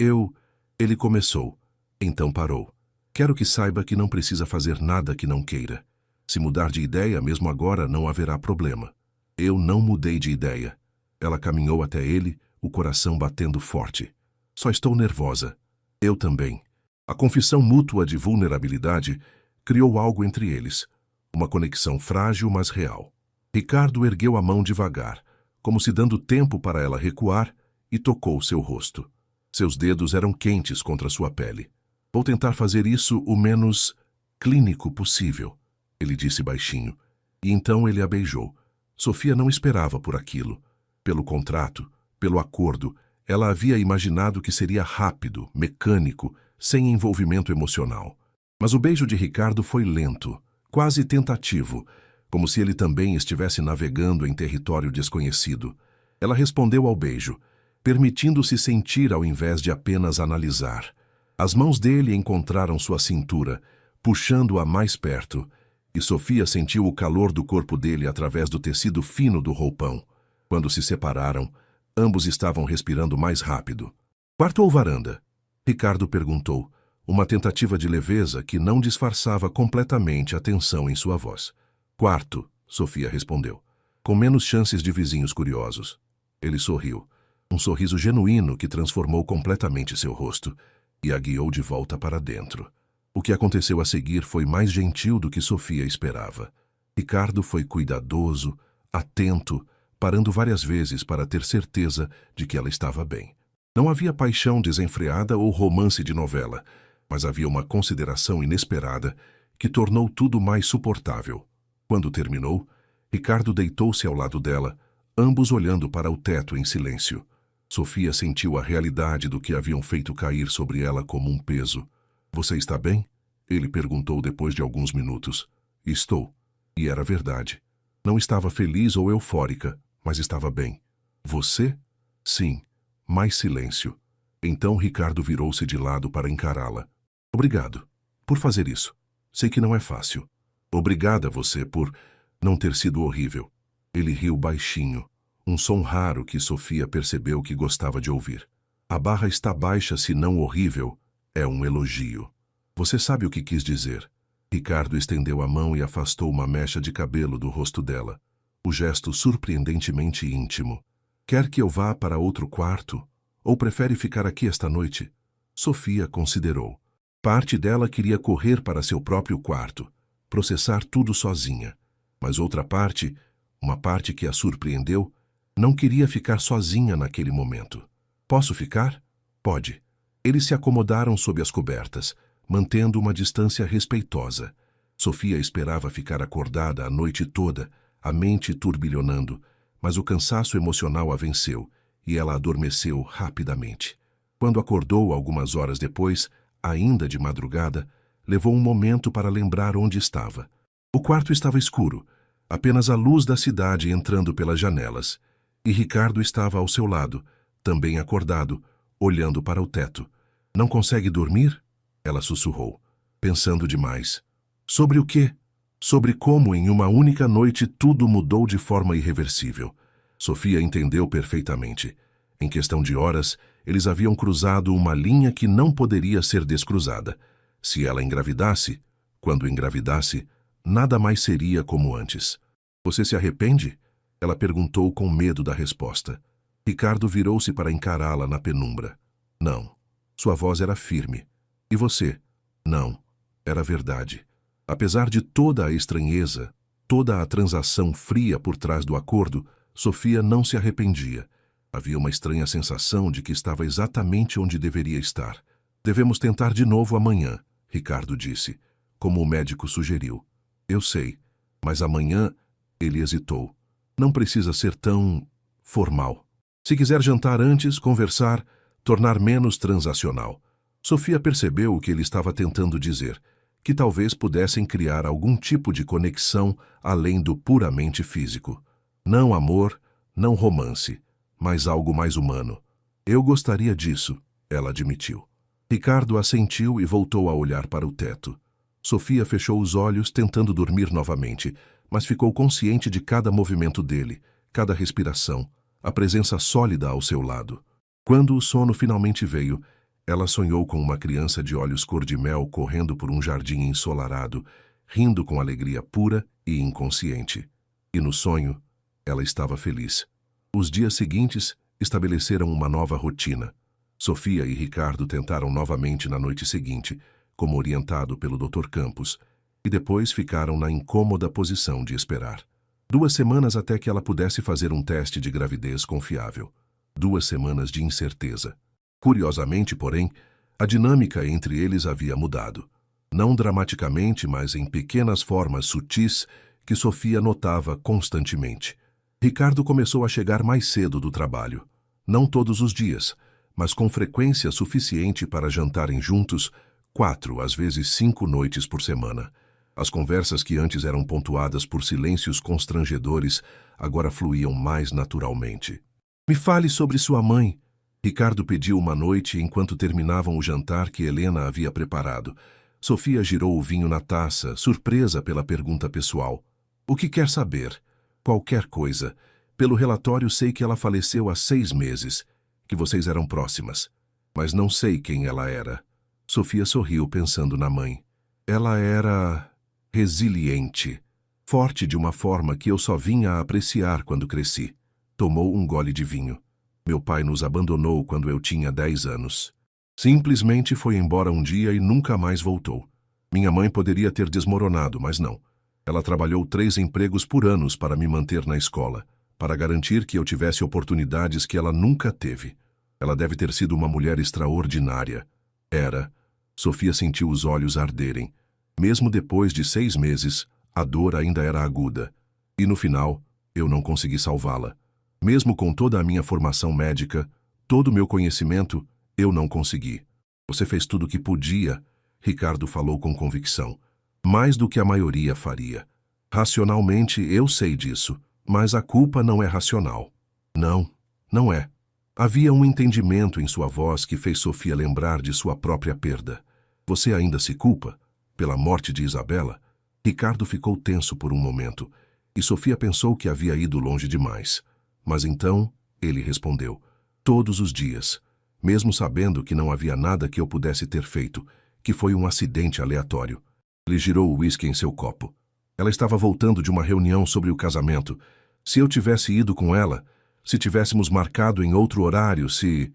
Ele começou. Então parou. Quero que saiba que não precisa fazer nada que não queira. Se mudar de ideia, mesmo agora, não haverá problema. Eu não mudei de ideia. Ela caminhou até ele, o coração batendo forte. Só estou nervosa. Eu também. A confissão mútua de vulnerabilidade criou algo entre eles. Uma conexão frágil, mas real. Ricardo ergueu a mão devagar, como se dando tempo para ela recuar, e tocou seu rosto. Seus dedos eram quentes contra sua pele. Vou tentar fazer isso o menos clínico possível, ele disse baixinho. E então ele a beijou. Sofia não esperava por aquilo. Pelo contrato, pelo acordo, ela havia imaginado que seria rápido, mecânico, sem envolvimento emocional. Mas o beijo de Ricardo foi lento, quase tentativo, como se ele também estivesse navegando em território desconhecido. Ela respondeu ao beijo, permitindo-se sentir ao invés de apenas analisar. As mãos dele encontraram sua cintura, puxando-a mais perto, e Sofia sentiu o calor do corpo dele através do tecido fino do roupão. Quando se separaram, ambos estavam respirando mais rápido. Quarto ou varanda? Ricardo perguntou, uma tentativa de leveza que não disfarçava completamente a tensão em sua voz. Quarto, Sofia respondeu, com menos chances de vizinhos curiosos. Ele sorriu, um sorriso genuíno que transformou completamente seu rosto, e a guiou de volta para dentro. O que aconteceu a seguir foi mais gentil do que Sofia esperava. Ricardo foi cuidadoso, atento, parando várias vezes para ter certeza de que ela estava bem. Não havia paixão desenfreada ou romance de novela, mas havia uma consideração inesperada que tornou tudo mais suportável. Quando terminou, Ricardo deitou-se ao lado dela, ambos olhando para o teto em silêncio. Sofia sentiu a realidade do que haviam feito cair sobre ela como um peso. Você está bem? Ele perguntou depois de alguns minutos. Estou. E era verdade. Não estava feliz ou eufórica, mas estava bem. Você? Sim. Mais silêncio. Então Ricardo virou-se de lado para encará-la. Obrigado por fazer isso. Sei que não é fácil. Obrigada a você por não ter sido horrível. Ele riu baixinho. Um som raro que Sofia percebeu que gostava de ouvir. A barra está baixa, se não horrível, é um elogio. Você sabe o que quis dizer. Ricardo estendeu a mão e afastou uma mecha de cabelo do rosto dela. O gesto surpreendentemente íntimo. Quer que eu vá para outro quarto? Ou prefere ficar aqui esta noite? Sofia considerou. Parte dela queria correr para seu próprio quarto, processar tudo sozinha. Mas outra parte, uma parte que a surpreendeu, não queria ficar sozinha naquele momento. Posso ficar? Pode. Eles se acomodaram sob as cobertas, mantendo uma distância respeitosa. Sofia esperava ficar acordada a noite toda, a mente turbilhonando, mas o cansaço emocional a venceu, e ela adormeceu rapidamente. Quando acordou algumas horas depois, ainda de madrugada, levou um momento para lembrar onde estava. O quarto estava escuro, apenas a luz da cidade entrando pelas janelas, e Ricardo estava ao seu lado, também acordado, olhando para o teto. Não consegue dormir? Ela sussurrou, pensando demais. Sobre o quê? Sobre como em uma única noite tudo mudou de forma irreversível. Sofia entendeu perfeitamente. Em questão de horas, eles haviam cruzado uma linha que não poderia ser descruzada. Se ela engravidasse, quando engravidasse, nada mais seria como antes. Você se arrepende? Ela perguntou com medo da resposta. Ricardo virou-se para encará-la na penumbra. Não. Sua voz era firme. E você? Não. Era verdade. Apesar de toda a estranheza, toda a transação fria por trás do acordo, Sofia não se arrependia. Havia uma estranha sensação de que estava exatamente onde deveria estar. Devemos tentar de novo amanhã, Ricardo disse, como o médico sugeriu. Eu sei, mas amanhã... Ele hesitou. Não precisa ser tão... formal. Se quiser jantar antes, conversar, tornar menos transacional. Sofia percebeu o que ele estava tentando dizer, que talvez pudessem criar algum tipo de conexão além do puramente físico. Não amor, não romance, mas algo mais humano. Eu gostaria disso, ela admitiu. Ricardo assentiu e voltou a olhar para o teto. Sofia fechou os olhos tentando dormir novamente, mas ficou consciente de cada movimento dele, cada respiração, a presença sólida ao seu lado. Quando o sono finalmente veio, ela sonhou com uma criança de olhos cor-de-mel correndo por um jardim ensolarado, rindo com alegria pura e inconsciente. E no sonho, ela estava feliz. Os dias seguintes estabeleceram uma nova rotina. Sofia e Ricardo tentaram novamente na noite seguinte, como orientado pelo Dr. Campos, e depois ficaram na incômoda posição de esperar. 2 semanas até que ela pudesse fazer um teste de gravidez confiável. 2 semanas de incerteza. Curiosamente, porém, a dinâmica entre eles havia mudado. Não dramaticamente, mas em pequenas formas sutis que Sofia notava constantemente. Ricardo começou a chegar mais cedo do trabalho. Não todos os dias, mas com frequência suficiente para jantarem juntos 4, às vezes 5 noites por semana. As conversas que antes eram pontuadas por silêncios constrangedores agora fluíam mais naturalmente. Me fale sobre sua mãe. Ricardo pediu uma noite enquanto terminavam o jantar que Helena havia preparado. Sofia girou o vinho na taça, surpresa pela pergunta pessoal. O que quer saber? Qualquer coisa. Pelo relatório sei que ela faleceu há 6 meses, que vocês eram próximas. Mas não sei quem ela era. Sofia sorriu pensando na mãe. Ela era... resiliente. Forte de uma forma que eu só vinha a apreciar quando cresci. Tomou um gole de vinho. Meu pai nos abandonou quando eu tinha 10 anos. Simplesmente foi embora um dia e nunca mais voltou. Minha mãe poderia ter desmoronado, mas não. Ela trabalhou 3 empregos por ano para me manter na escola, para garantir que eu tivesse oportunidades que ela nunca teve. Ela deve ter sido uma mulher extraordinária. Era. Sofia sentiu os olhos arderem. Mesmo depois de 6 meses, a dor ainda era aguda. E no final, eu não consegui salvá-la. Mesmo com toda a minha formação médica, todo o meu conhecimento, eu não consegui. Você fez tudo o que podia, Ricardo falou com convicção. Mais do que a maioria faria. Racionalmente, eu sei disso, mas a culpa não é racional. Não, não é. Havia um entendimento em sua voz que fez Sofia lembrar de sua própria perda. Você ainda se culpa? Pela morte de Isabela? Ricardo ficou tenso por um momento, e Sofia pensou que havia ido longe demais. Mas então, ele respondeu, todos os dias, mesmo sabendo que não havia nada que eu pudesse ter feito, que foi um acidente aleatório. Ele girou o uísque em seu copo. Ela estava voltando de uma reunião sobre o casamento. Se eu tivesse ido com ela, se tivéssemos marcado em outro horário, se...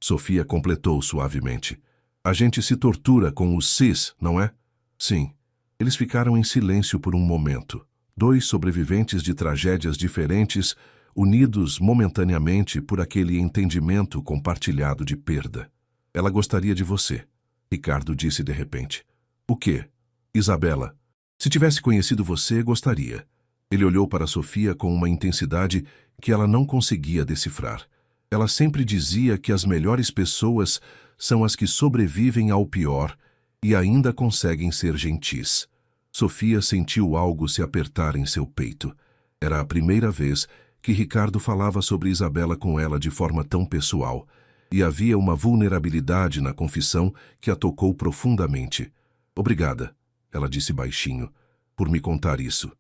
Sofia completou suavemente. A gente se tortura com os sis, não é? Sim. Eles ficaram em silêncio por um momento. 2 sobreviventes de tragédias diferentes, unidos momentaneamente por aquele entendimento compartilhado de perda. Ela gostaria de você, Ricardo disse de repente. O quê? Isabela. Se tivesse conhecido você, gostaria. Ele olhou para Sofia com uma intensidade que ela não conseguia decifrar. Ela sempre dizia que as melhores pessoas são as que sobrevivem ao pior e ainda conseguem ser gentis. Sofia sentiu algo se apertar em seu peito. Era a primeira vez que Ricardo falava sobre Isabela com ela de forma tão pessoal, e havia uma vulnerabilidade na confissão que a tocou profundamente. Obrigada, ela disse baixinho, por me contar isso.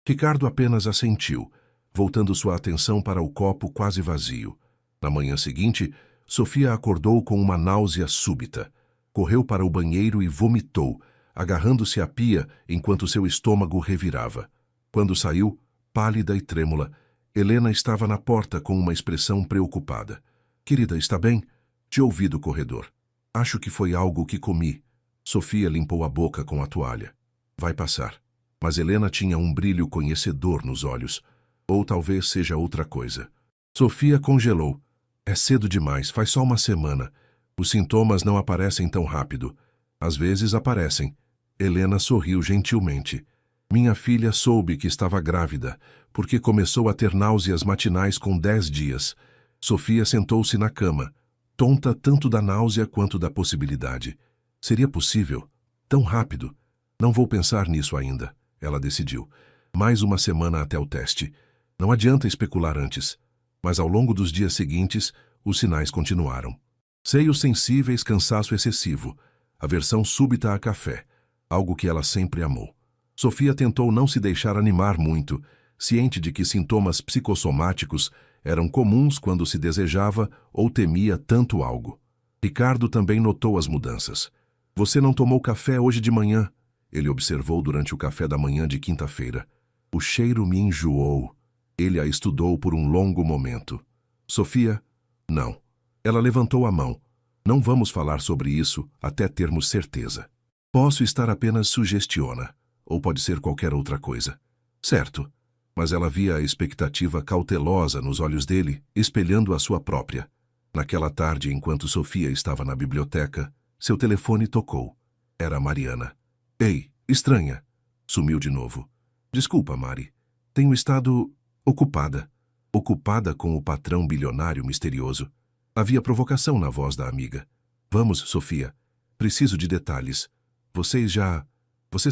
Ricardo apenas assentiu, voltando sua atenção para o copo quase vazio. Na manhã seguinte, Sofia acordou com uma náusea súbita. Correu para o banheiro e vomitou, agarrando-se à pia enquanto seu estômago revirava. Quando saiu, pálida e trêmula, Helena estava na porta com uma expressão preocupada. Querida, está bem? Te ouvi do corredor. Acho que foi algo que comi. Sofia limpou a boca com a toalha. Vai passar. Mas Helena tinha um brilho conhecedor nos olhos. Ou talvez seja outra coisa. Sofia congelou. É cedo demais, faz só uma semana. Os sintomas não aparecem tão rápido. Às vezes aparecem. Helena sorriu gentilmente. Minha filha soube que estava grávida, porque começou a ter náuseas matinais com 10 dias. Sofia sentou-se na cama, tonta tanto da náusea quanto da possibilidade. Seria possível? Tão rápido? Não vou pensar nisso ainda, ela decidiu. Mais uma semana até o teste. Não adianta especular antes. Mas ao longo dos dias seguintes, os sinais continuaram. Seios sensíveis, cansaço excessivo, aversão súbita a café, algo que ela sempre amou. Sofia tentou não se deixar animar muito, ciente de que sintomas psicossomáticos eram comuns quando se desejava ou temia tanto algo. Ricardo também notou as mudanças. Você não tomou café hoje de manhã, ele observou durante o café da manhã de quinta-feira. O cheiro me enjoou. Ele a estudou por um longo momento. Sofia? Não. Ela levantou a mão. Não vamos falar sobre isso até termos certeza. Posso estar apenas sugestiona. Ou pode ser qualquer outra coisa. Certo. Mas ela via a expectativa cautelosa nos olhos dele, espelhando a sua própria. Naquela tarde, enquanto Sofia estava na biblioteca, seu telefone tocou. Era Mariana. Ei, estranha. Sumiu de novo. Desculpa, Mari. Tenho estado ocupada. Ocupada com o patrão bilionário misterioso. Havia provocação na voz da amiga. Vamos, Sofia. Preciso de detalhes. Você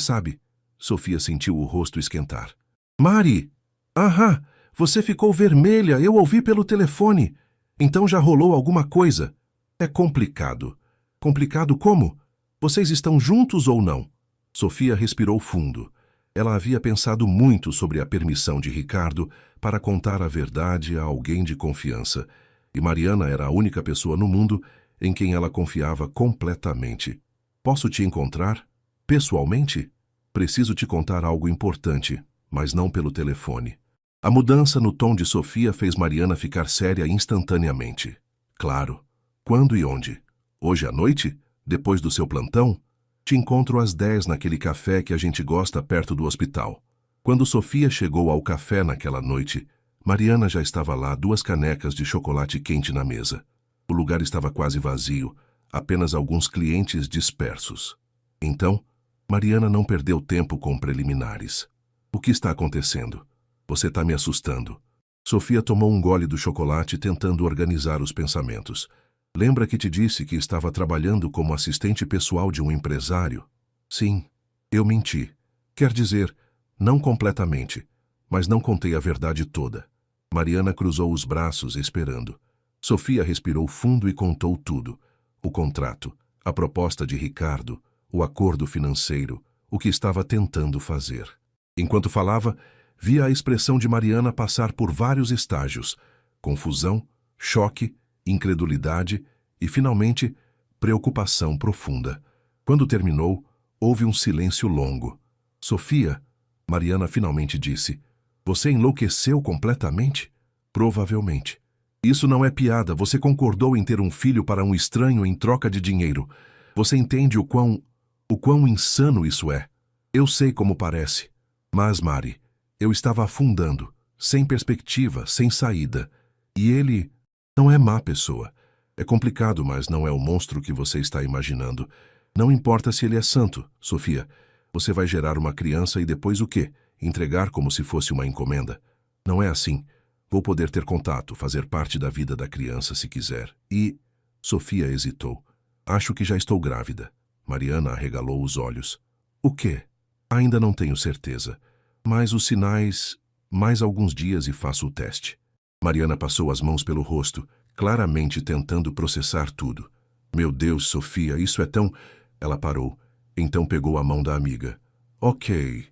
sabe. Sofia sentiu o rosto esquentar. Mari! Aham! Você ficou vermelha, eu ouvi pelo telefone. Então já rolou alguma coisa. É complicado. Complicado como? Vocês estão juntos ou não? Sofia respirou fundo. Ela havia pensado muito sobre a permissão de Ricardo para contar a verdade a alguém de confiança, e Mariana era a única pessoa no mundo em quem ela confiava completamente. Posso te encontrar? Pessoalmente? Preciso te contar algo importante, mas não pelo telefone. A mudança no tom de Sofia fez Mariana ficar séria instantaneamente. Claro. Quando e onde? Hoje à noite? Depois do seu plantão? Te encontro às 10 naquele café que a gente gosta perto do hospital. Quando Sofia chegou ao café naquela noite, Mariana já estava lá, 2 canecas de chocolate quente na mesa. O lugar estava quase vazio, apenas alguns clientes dispersos. Então, Mariana não perdeu tempo com preliminares. O que está acontecendo? Você está me assustando. Sofia tomou um gole do chocolate tentando organizar os pensamentos. Lembra que te disse que estava trabalhando como assistente pessoal de um empresário? Sim, eu menti. Quer dizer, não completamente, mas não contei a verdade toda. Mariana cruzou os braços esperando. Sofia respirou fundo e contou tudo. O contrato, a proposta de Ricardo, o acordo financeiro, o que estava tentando fazer. Enquanto falava, via a expressão de Mariana passar por vários estágios: confusão, choque, incredulidade e, finalmente, preocupação profunda. Quando terminou, houve um silêncio longo. Sofia, Mariana finalmente disse, você enlouqueceu completamente? Provavelmente. Isso não é piada, você concordou em ter um filho para um estranho em troca de dinheiro. Você entende o quão insano isso é? Eu sei como parece. Mas, Mari, eu estava afundando, sem perspectiva, sem saída. E ele não é má pessoa. É complicado, mas não é o monstro que você está imaginando. Não importa se ele é santo, Sofia. Você vai gerar uma criança e depois o quê? Entregar como se fosse uma encomenda. Não é assim. Vou poder ter contato, fazer parte da vida da criança se quiser. E... Sofia hesitou. Acho que já estou grávida. Mariana arregalou os olhos. O quê? Ainda não tenho certeza. Mas os sinais... Mais alguns dias e faço o teste. Mariana passou as mãos pelo rosto, claramente tentando processar tudo. Meu Deus, Sofia, isso é tão... Ela parou. Então pegou a mão da amiga. Ok.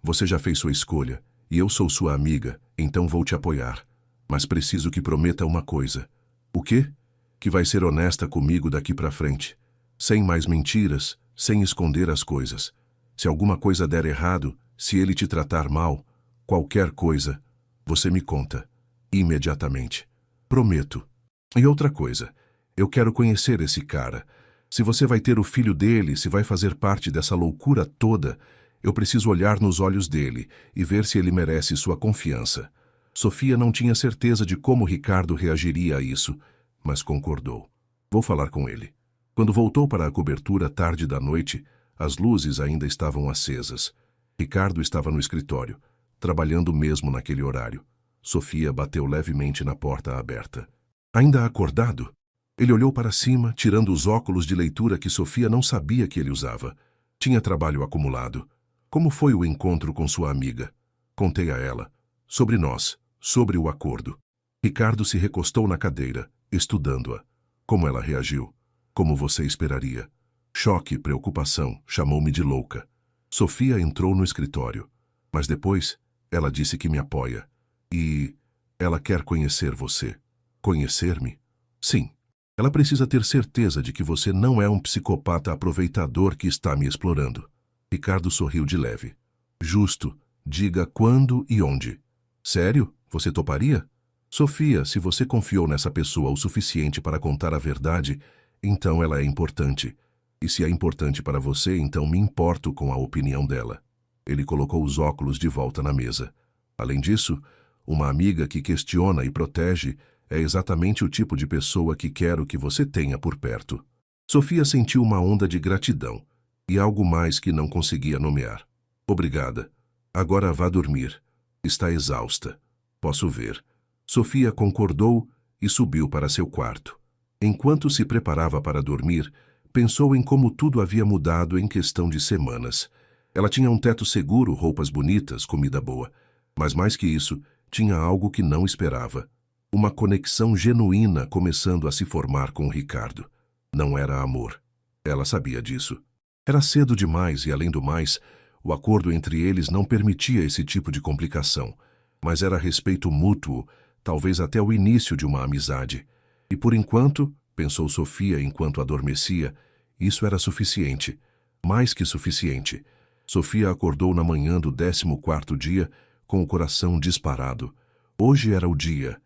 Você já fez sua escolha. E eu sou sua amiga, então vou te apoiar. Mas preciso que prometa uma coisa. O quê? Que vai ser honesta comigo daqui pra frente. Sem mais mentiras, sem esconder as coisas. Se alguma coisa der errado, se ele te tratar mal, qualquer coisa, você me conta. Imediatamente. Prometo. E outra coisa, eu quero conhecer esse cara. Se você vai ter o filho dele, se vai fazer parte dessa loucura toda, eu preciso olhar nos olhos dele e ver se ele merece sua confiança. Sofia não tinha certeza de como Ricardo reagiria a isso, mas concordou. Vou falar com ele. Quando voltou para a cobertura tarde da noite, as luzes ainda estavam acesas. Ricardo estava no escritório, trabalhando mesmo naquele horário. Sofia bateu levemente na porta aberta. Ainda acordado? Ele olhou para cima, tirando os óculos de leitura que Sofia não sabia que ele usava. Tinha trabalho acumulado. Como foi o encontro com sua amiga? Contei a ela. Sobre nós, sobre o acordo. Ricardo se recostou na cadeira, estudando-a. Como ela reagiu? Como você esperaria? Choque, preocupação, chamou-me de louca. Sofia entrou no escritório. Mas depois, ela disse que me apoia. E ela quer conhecer você. Conhecer-me? Sim. Ela precisa ter certeza de que você não é um psicopata aproveitador que está me explorando. Ricardo sorriu de leve. Justo. Diga quando e onde. Sério? Você toparia? Sofia, se você confiou nessa pessoa o suficiente para contar a verdade, então ela é importante. E se é importante para você, então me importo com a opinião dela. Ele colocou os óculos de volta na mesa. Além disso, uma amiga que questiona e protege é exatamente o tipo de pessoa que quero que você tenha por perto. Sofia sentiu uma onda de gratidão e algo mais que não conseguia nomear. Obrigada. Agora vá dormir. Está exausta. Posso ver. Sofia concordou e subiu para seu quarto. Enquanto se preparava para dormir, pensou em como tudo havia mudado em questão de semanas. Ela tinha um teto seguro, roupas bonitas, comida boa. Mas mais que isso, tinha algo que não esperava. Uma conexão genuína começando a se formar com Ricardo. Não era amor. Ela sabia disso. Era cedo demais e, além do mais, o acordo entre eles não permitia esse tipo de complicação. Mas era respeito mútuo, talvez até o início de uma amizade. E por enquanto, pensou Sofia enquanto adormecia, isso era suficiente. Mais que suficiente. Sofia acordou na manhã do 14º dia com o coração disparado. Hoje era o dia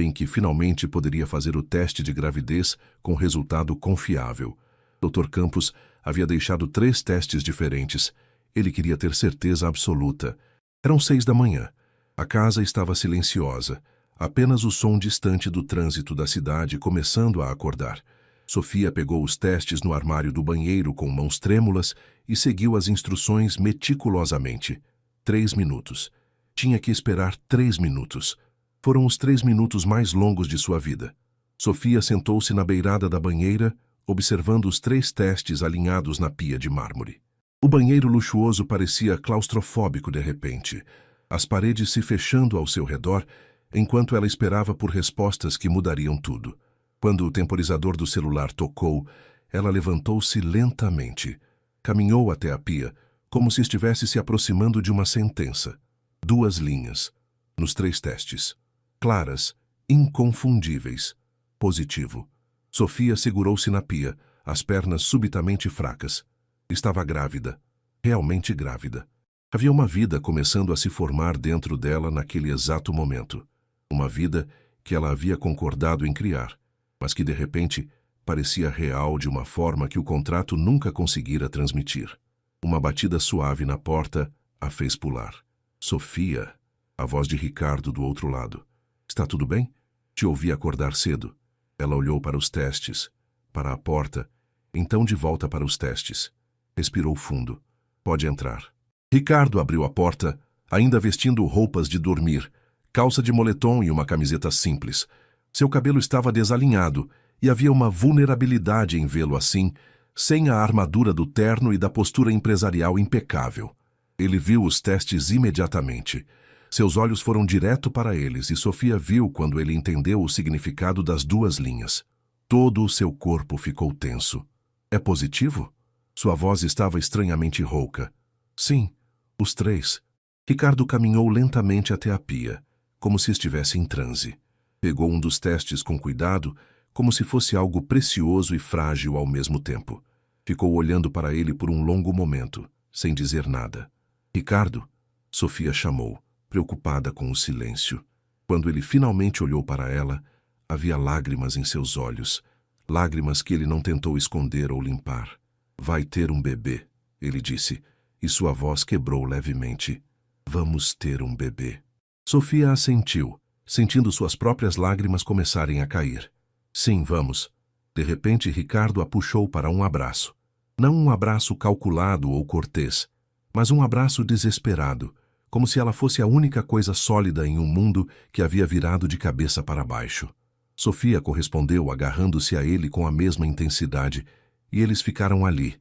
em que finalmente poderia fazer o teste de gravidez com resultado confiável. Dr. Campos havia deixado 3 testes diferentes. Ele queria ter certeza absoluta. Eram 6 da manhã. A casa estava silenciosa. Apenas o som distante do trânsito da cidade começando a acordar. Sofia pegou os testes no armário do banheiro com mãos trêmulas e seguiu as instruções meticulosamente. 3 minutos. Tinha que esperar 3 minutos. Foram os 3 minutos mais longos de sua vida. Sofia sentou-se na beirada da banheira, observando os 3 testes alinhados na pia de mármore. O banheiro luxuoso parecia claustrofóbico de repente, as paredes se fechando ao seu redor, enquanto ela esperava por respostas que mudariam tudo. Quando o temporizador do celular tocou, ela levantou-se lentamente. Caminhou até a pia, como se estivesse se aproximando de uma sentença. 2 linhas. Nos 3 testes. Claras, inconfundíveis. Positivo. Sofia segurou-se na pia, as pernas subitamente fracas. Estava grávida. Realmente grávida. Havia uma vida começando a se formar dentro dela naquele exato momento. Uma vida que ela havia concordado em criar, mas que de repente parecia real de uma forma que o contrato nunca conseguira transmitir. Uma batida suave na porta a fez pular. Sofia, a voz de Ricardo do outro lado. Está tudo bem? Te ouvi acordar cedo. Ela olhou para os testes, para a porta, então de volta para os testes. Respirou fundo. Pode entrar. Ricardo abriu a porta, ainda vestindo roupas de dormir, calça de moletom e uma camiseta simples. Seu cabelo estava desalinhado e havia uma vulnerabilidade em vê-lo assim, sem a armadura do terno e da postura empresarial impecável. Ele viu os testes imediatamente. Seus olhos foram direto para eles e Sofia viu quando ele entendeu o significado das duas linhas. Todo o seu corpo ficou tenso. É positivo? Sua voz estava estranhamente rouca. Sim, os 3. Ricardo caminhou lentamente até a pia, como se estivesse em transe. Pegou um dos testes com cuidado, como se fosse algo precioso e frágil ao mesmo tempo. Ficou olhando para ele por um longo momento, sem dizer nada. Ricardo, Sofia chamou, preocupada com o silêncio. Quando ele finalmente olhou para ela, havia lágrimas em seus olhos, lágrimas que ele não tentou esconder ou limpar. Vai ter um bebê, ele disse, e sua voz quebrou levemente. Vamos ter um bebê. Sofia assentiu, sentindo suas próprias lágrimas começarem a cair. Sim, vamos. De repente, Ricardo a puxou para um abraço. Não um abraço calculado ou cortês, mas um abraço desesperado, como se ela fosse a única coisa sólida em um mundo que havia virado de cabeça para baixo. Sofia correspondeu agarrando-se a ele com a mesma intensidade, e eles ficaram ali,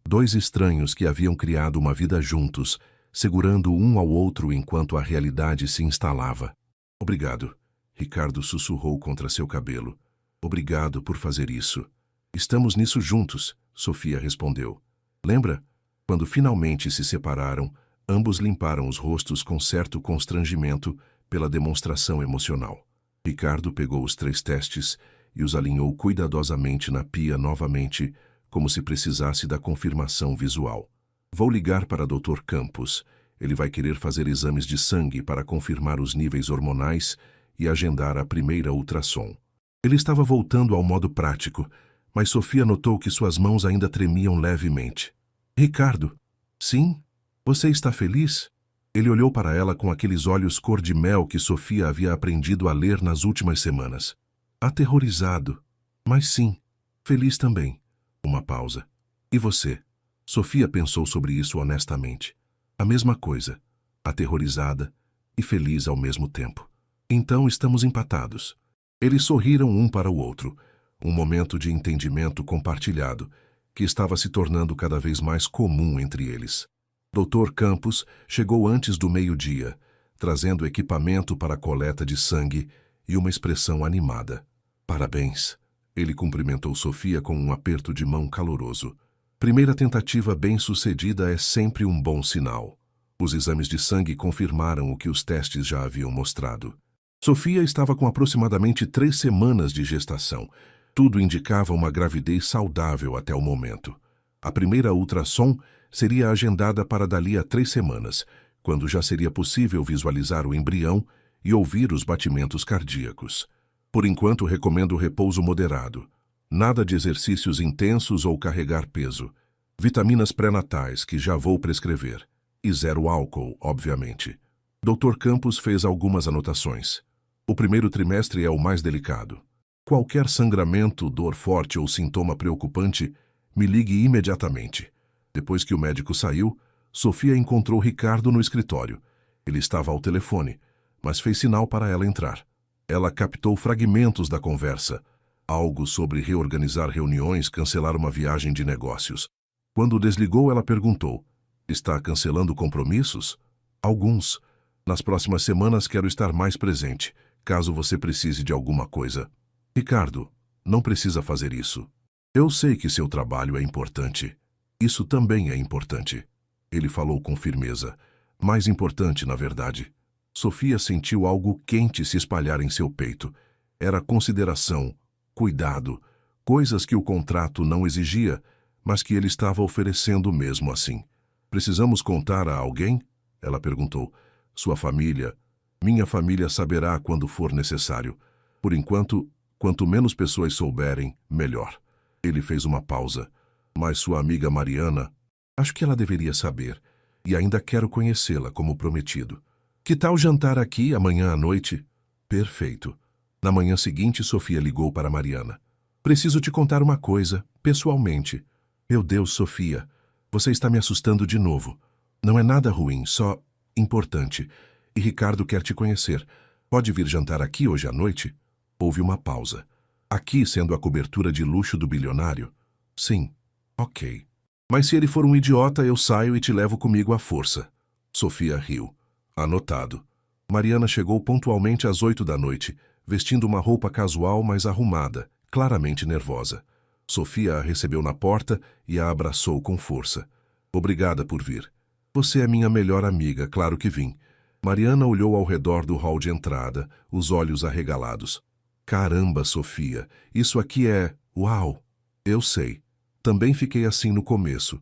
2 estranhos que haviam criado uma vida juntos, segurando um ao outro enquanto a realidade se instalava. Obrigado, Ricardo sussurrou contra seu cabelo. Obrigado por fazer isso. Estamos nisso juntos, Sofia respondeu. Lembra? Quando finalmente se separaram, ambos limparam os rostos com certo constrangimento pela demonstração emocional. Ricardo pegou os 3 testes e os alinhou cuidadosamente na pia novamente, como se precisasse da confirmação visual. Vou ligar para Dr. Campos. Ele vai querer fazer exames de sangue para confirmar os níveis hormonais e agendar a primeira ultrassom. Ele estava voltando ao modo prático, mas Sofia notou que suas mãos ainda tremiam levemente. Ricardo, sim? Você está feliz? Ele olhou para ela com aqueles olhos cor de mel que Sofia havia aprendido a ler nas últimas semanas. Aterrorizado, mas sim, feliz também. Uma pausa. E você? Sofia pensou sobre isso honestamente. A mesma coisa, aterrorizada e feliz ao mesmo tempo. Então estamos empatados. Eles sorriram um para o outro, um momento de entendimento compartilhado, que estava se tornando cada vez mais comum entre eles. Dr. Campos chegou antes do meio-dia, trazendo equipamento para a coleta de sangue e uma expressão animada. Parabéns. Ele cumprimentou Sofia com um aperto de mão caloroso. Primeira tentativa bem-sucedida é sempre um bom sinal. Os exames de sangue confirmaram o que os testes já haviam mostrado. Sofia estava com aproximadamente 3 semanas de gestação. Tudo indicava uma gravidez saudável até o momento. A primeira ultrassom seria agendada para dali a 3 semanas, quando já seria possível visualizar o embrião e ouvir os batimentos cardíacos. Por enquanto, recomendo repouso moderado. Nada de exercícios intensos ou carregar peso. Vitaminas pré-natais, que já vou prescrever. E 0 álcool, obviamente. Dr. Campos fez algumas anotações. O primeiro trimestre é o mais delicado. Qualquer sangramento, dor forte ou sintoma preocupante, me ligue imediatamente. Depois que o médico saiu, Sofia encontrou Ricardo no escritório. Ele estava ao telefone, mas fez sinal para ela entrar. Ela captou fragmentos da conversa. Algo sobre reorganizar reuniões, cancelar uma viagem de negócios. Quando desligou, ela perguntou: está cancelando compromissos? Alguns. Nas próximas semanas quero estar mais presente, caso você precise de alguma coisa. Ricardo, não precisa fazer isso. Eu sei que seu trabalho é importante. Isso também é importante. Ele falou com firmeza. Mais importante, na verdade. Sofia sentiu algo quente se espalhar em seu peito. Era consideração, cuidado, coisas que o contrato não exigia, mas que ele estava oferecendo mesmo assim. Precisamos contar a alguém? Ela perguntou. Sua família. Minha família saberá quando for necessário. Por enquanto, quanto menos pessoas souberem, melhor. Ele fez uma pausa. Mas sua amiga Mariana, acho que ela deveria saber, e ainda quero conhecê-la como prometido. Que tal jantar aqui amanhã à noite? Perfeito. Na manhã seguinte, Sofia ligou para Mariana. Preciso te contar uma coisa, pessoalmente. Meu Deus, Sofia, você está me assustando de novo. Não é nada ruim, só importante. E Ricardo quer te conhecer. Pode vir jantar aqui hoje à noite? Houve uma pausa. Aqui, sendo a cobertura de luxo do bilionário? Sim. Ok. Mas se ele for um idiota, eu saio e te levo comigo à força. Sofia riu. Anotado. Mariana chegou pontualmente às 8 da noite, vestindo uma roupa casual, mas arrumada, claramente nervosa. Sofia a recebeu na porta e a abraçou com força. Obrigada por vir. Você é minha melhor amiga, claro que vim. Mariana olhou ao redor do hall de entrada, os olhos arregalados. Caramba, Sofia, isso aqui é... Uau! Eu sei. Também fiquei assim no começo.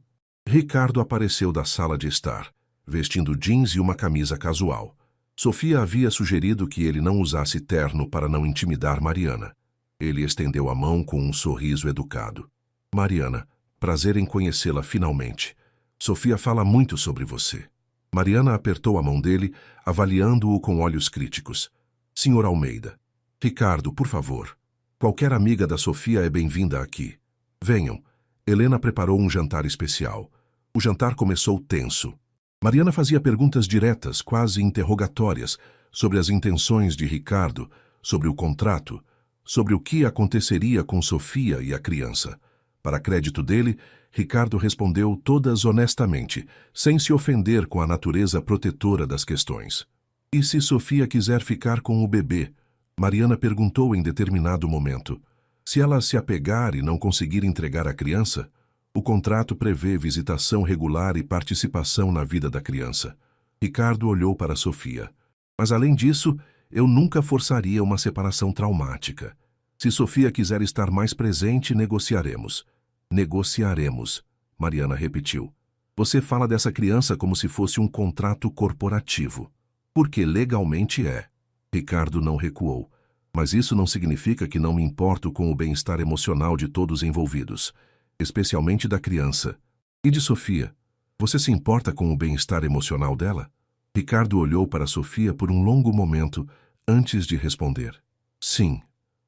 Ricardo apareceu da sala de estar, vestindo jeans e uma camisa casual. Sofia havia sugerido que ele não usasse terno para não intimidar Mariana. Ele estendeu a mão com um sorriso educado. Mariana, prazer em conhecê-la finalmente. Sofia fala muito sobre você. Mariana apertou a mão dele, avaliando-o com olhos críticos. Senhor Almeida. Ricardo, por favor. Qualquer amiga da Sofia é bem-vinda aqui. Venham. Helena preparou um jantar especial. O jantar começou tenso. Mariana fazia perguntas diretas, quase interrogatórias, sobre as intenções de Ricardo, sobre o contrato, sobre o que aconteceria com Sofia e a criança. Para crédito dele, Ricardo respondeu todas honestamente, sem se ofender com a natureza protetora das questões. E se Sofia quiser ficar com o bebê? Mariana perguntou em determinado momento. Se ela se apegar e não conseguir entregar a criança, o contrato prevê visitação regular e participação na vida da criança. Ricardo olhou para Sofia. Mas além disso, eu nunca forçaria uma separação traumática. Se Sofia quiser estar mais presente, negociaremos. Negociaremos, Mariana repetiu. Você fala dessa criança como se fosse um contrato corporativo. Porque legalmente é. Ricardo não recuou. Mas isso não significa que não me importo com o bem-estar emocional de todos envolvidos, especialmente da criança. E de Sofia? Você se importa com o bem-estar emocional dela? Ricardo olhou para Sofia por um longo momento antes de responder. Sim,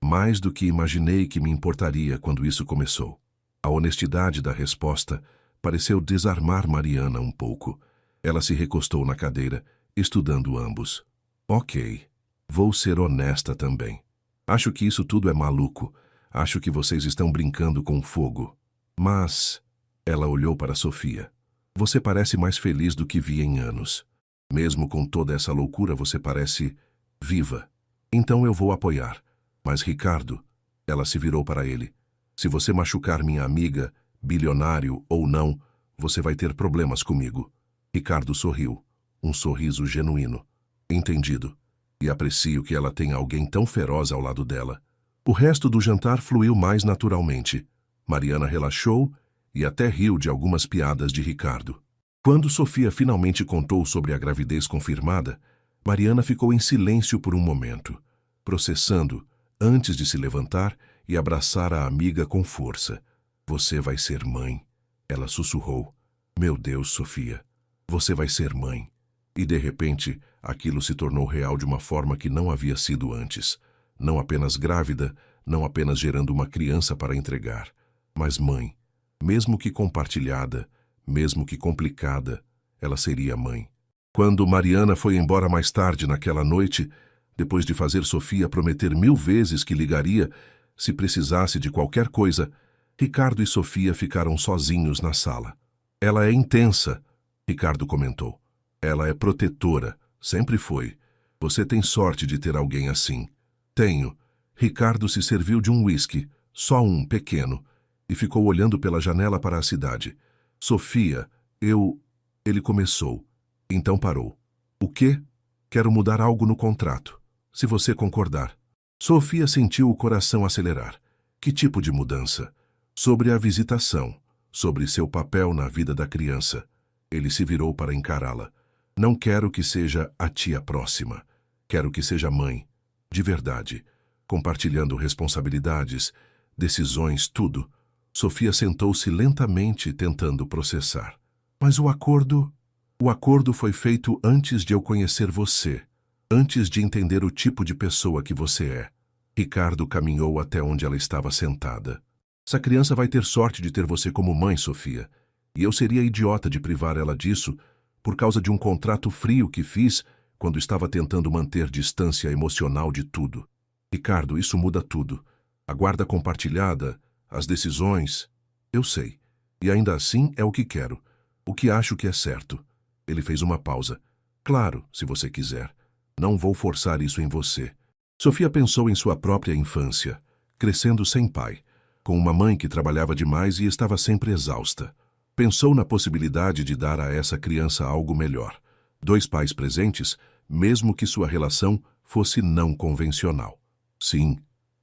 mais do que imaginei que me importaria quando isso começou. A honestidade da resposta pareceu desarmar Mariana um pouco. Ela se recostou na cadeira, estudando ambos. Ok. Vou ser honesta também. Acho que isso tudo é maluco. Acho que vocês estão brincando com fogo. Mas... Ela olhou para Sofia. Você parece mais feliz do que vi em anos. Mesmo com toda essa loucura, você parece... viva. Então eu vou apoiar. Mas Ricardo... Ela se virou para ele. Se você machucar minha amiga, bilionário ou não, você vai ter problemas comigo. Ricardo sorriu. Um sorriso genuíno. Entendido. E aprecio que ela tenha alguém tão feroz ao lado dela. O resto do jantar fluiu mais naturalmente. Mariana relaxou e até riu de algumas piadas de Ricardo. Quando Sofia finalmente contou sobre a gravidez confirmada, Mariana ficou em silêncio por um momento, processando, antes de se levantar e abraçar a amiga com força. Você vai ser mãe, ela sussurrou. Meu Deus, Sofia, você vai ser mãe. E, de repente, aquilo se tornou real de uma forma que não havia sido antes. Não apenas grávida, não apenas gerando uma criança para entregar, mas mãe. Mesmo que compartilhada, mesmo que complicada, ela seria mãe. Quando Mariana foi embora mais tarde naquela noite, depois de fazer Sofia prometer 1000 vezes que ligaria se precisasse de qualquer coisa, Ricardo e Sofia ficaram sozinhos na sala. Ela é intensa, Ricardo comentou. Ela é protetora, sempre foi. Você tem sorte de ter alguém assim. Tenho. Ricardo se serviu de um uísque, só um, pequeno, e ficou olhando pela janela para a cidade. Sofia, Ele começou. Então parou. O quê? Quero mudar algo no contrato. Se você concordar. Sofia sentiu o coração acelerar. Que tipo de mudança? Sobre a visitação. Sobre seu papel na vida da criança. Ele se virou para encará-la. Não quero que seja a tia próxima. Quero que seja mãe. De verdade. Compartilhando responsabilidades, decisões, tudo. Sofia sentou-se lentamente, tentando processar. Mas o acordo... O acordo foi feito antes de eu conhecer você. Antes de entender o tipo de pessoa que você é. Ricardo caminhou até onde ela estava sentada. Essa criança vai ter sorte de ter você como mãe, Sofia. E eu seria idiota de privar ela disso por causa de um contrato frio que fiz quando estava tentando manter distância emocional de tudo. Ricardo, isso muda tudo. A guarda compartilhada, as decisões. Eu sei. E ainda assim é o que quero. O que acho que é certo. Ele fez uma pausa. Claro, se você quiser. Não vou forçar isso em você. Sofia pensou em sua própria infância, crescendo sem pai, com uma mãe que trabalhava demais e estava sempre exausta. Pensou na possibilidade de dar a essa criança algo melhor. 2 pais presentes, mesmo que sua relação fosse não convencional. Sim,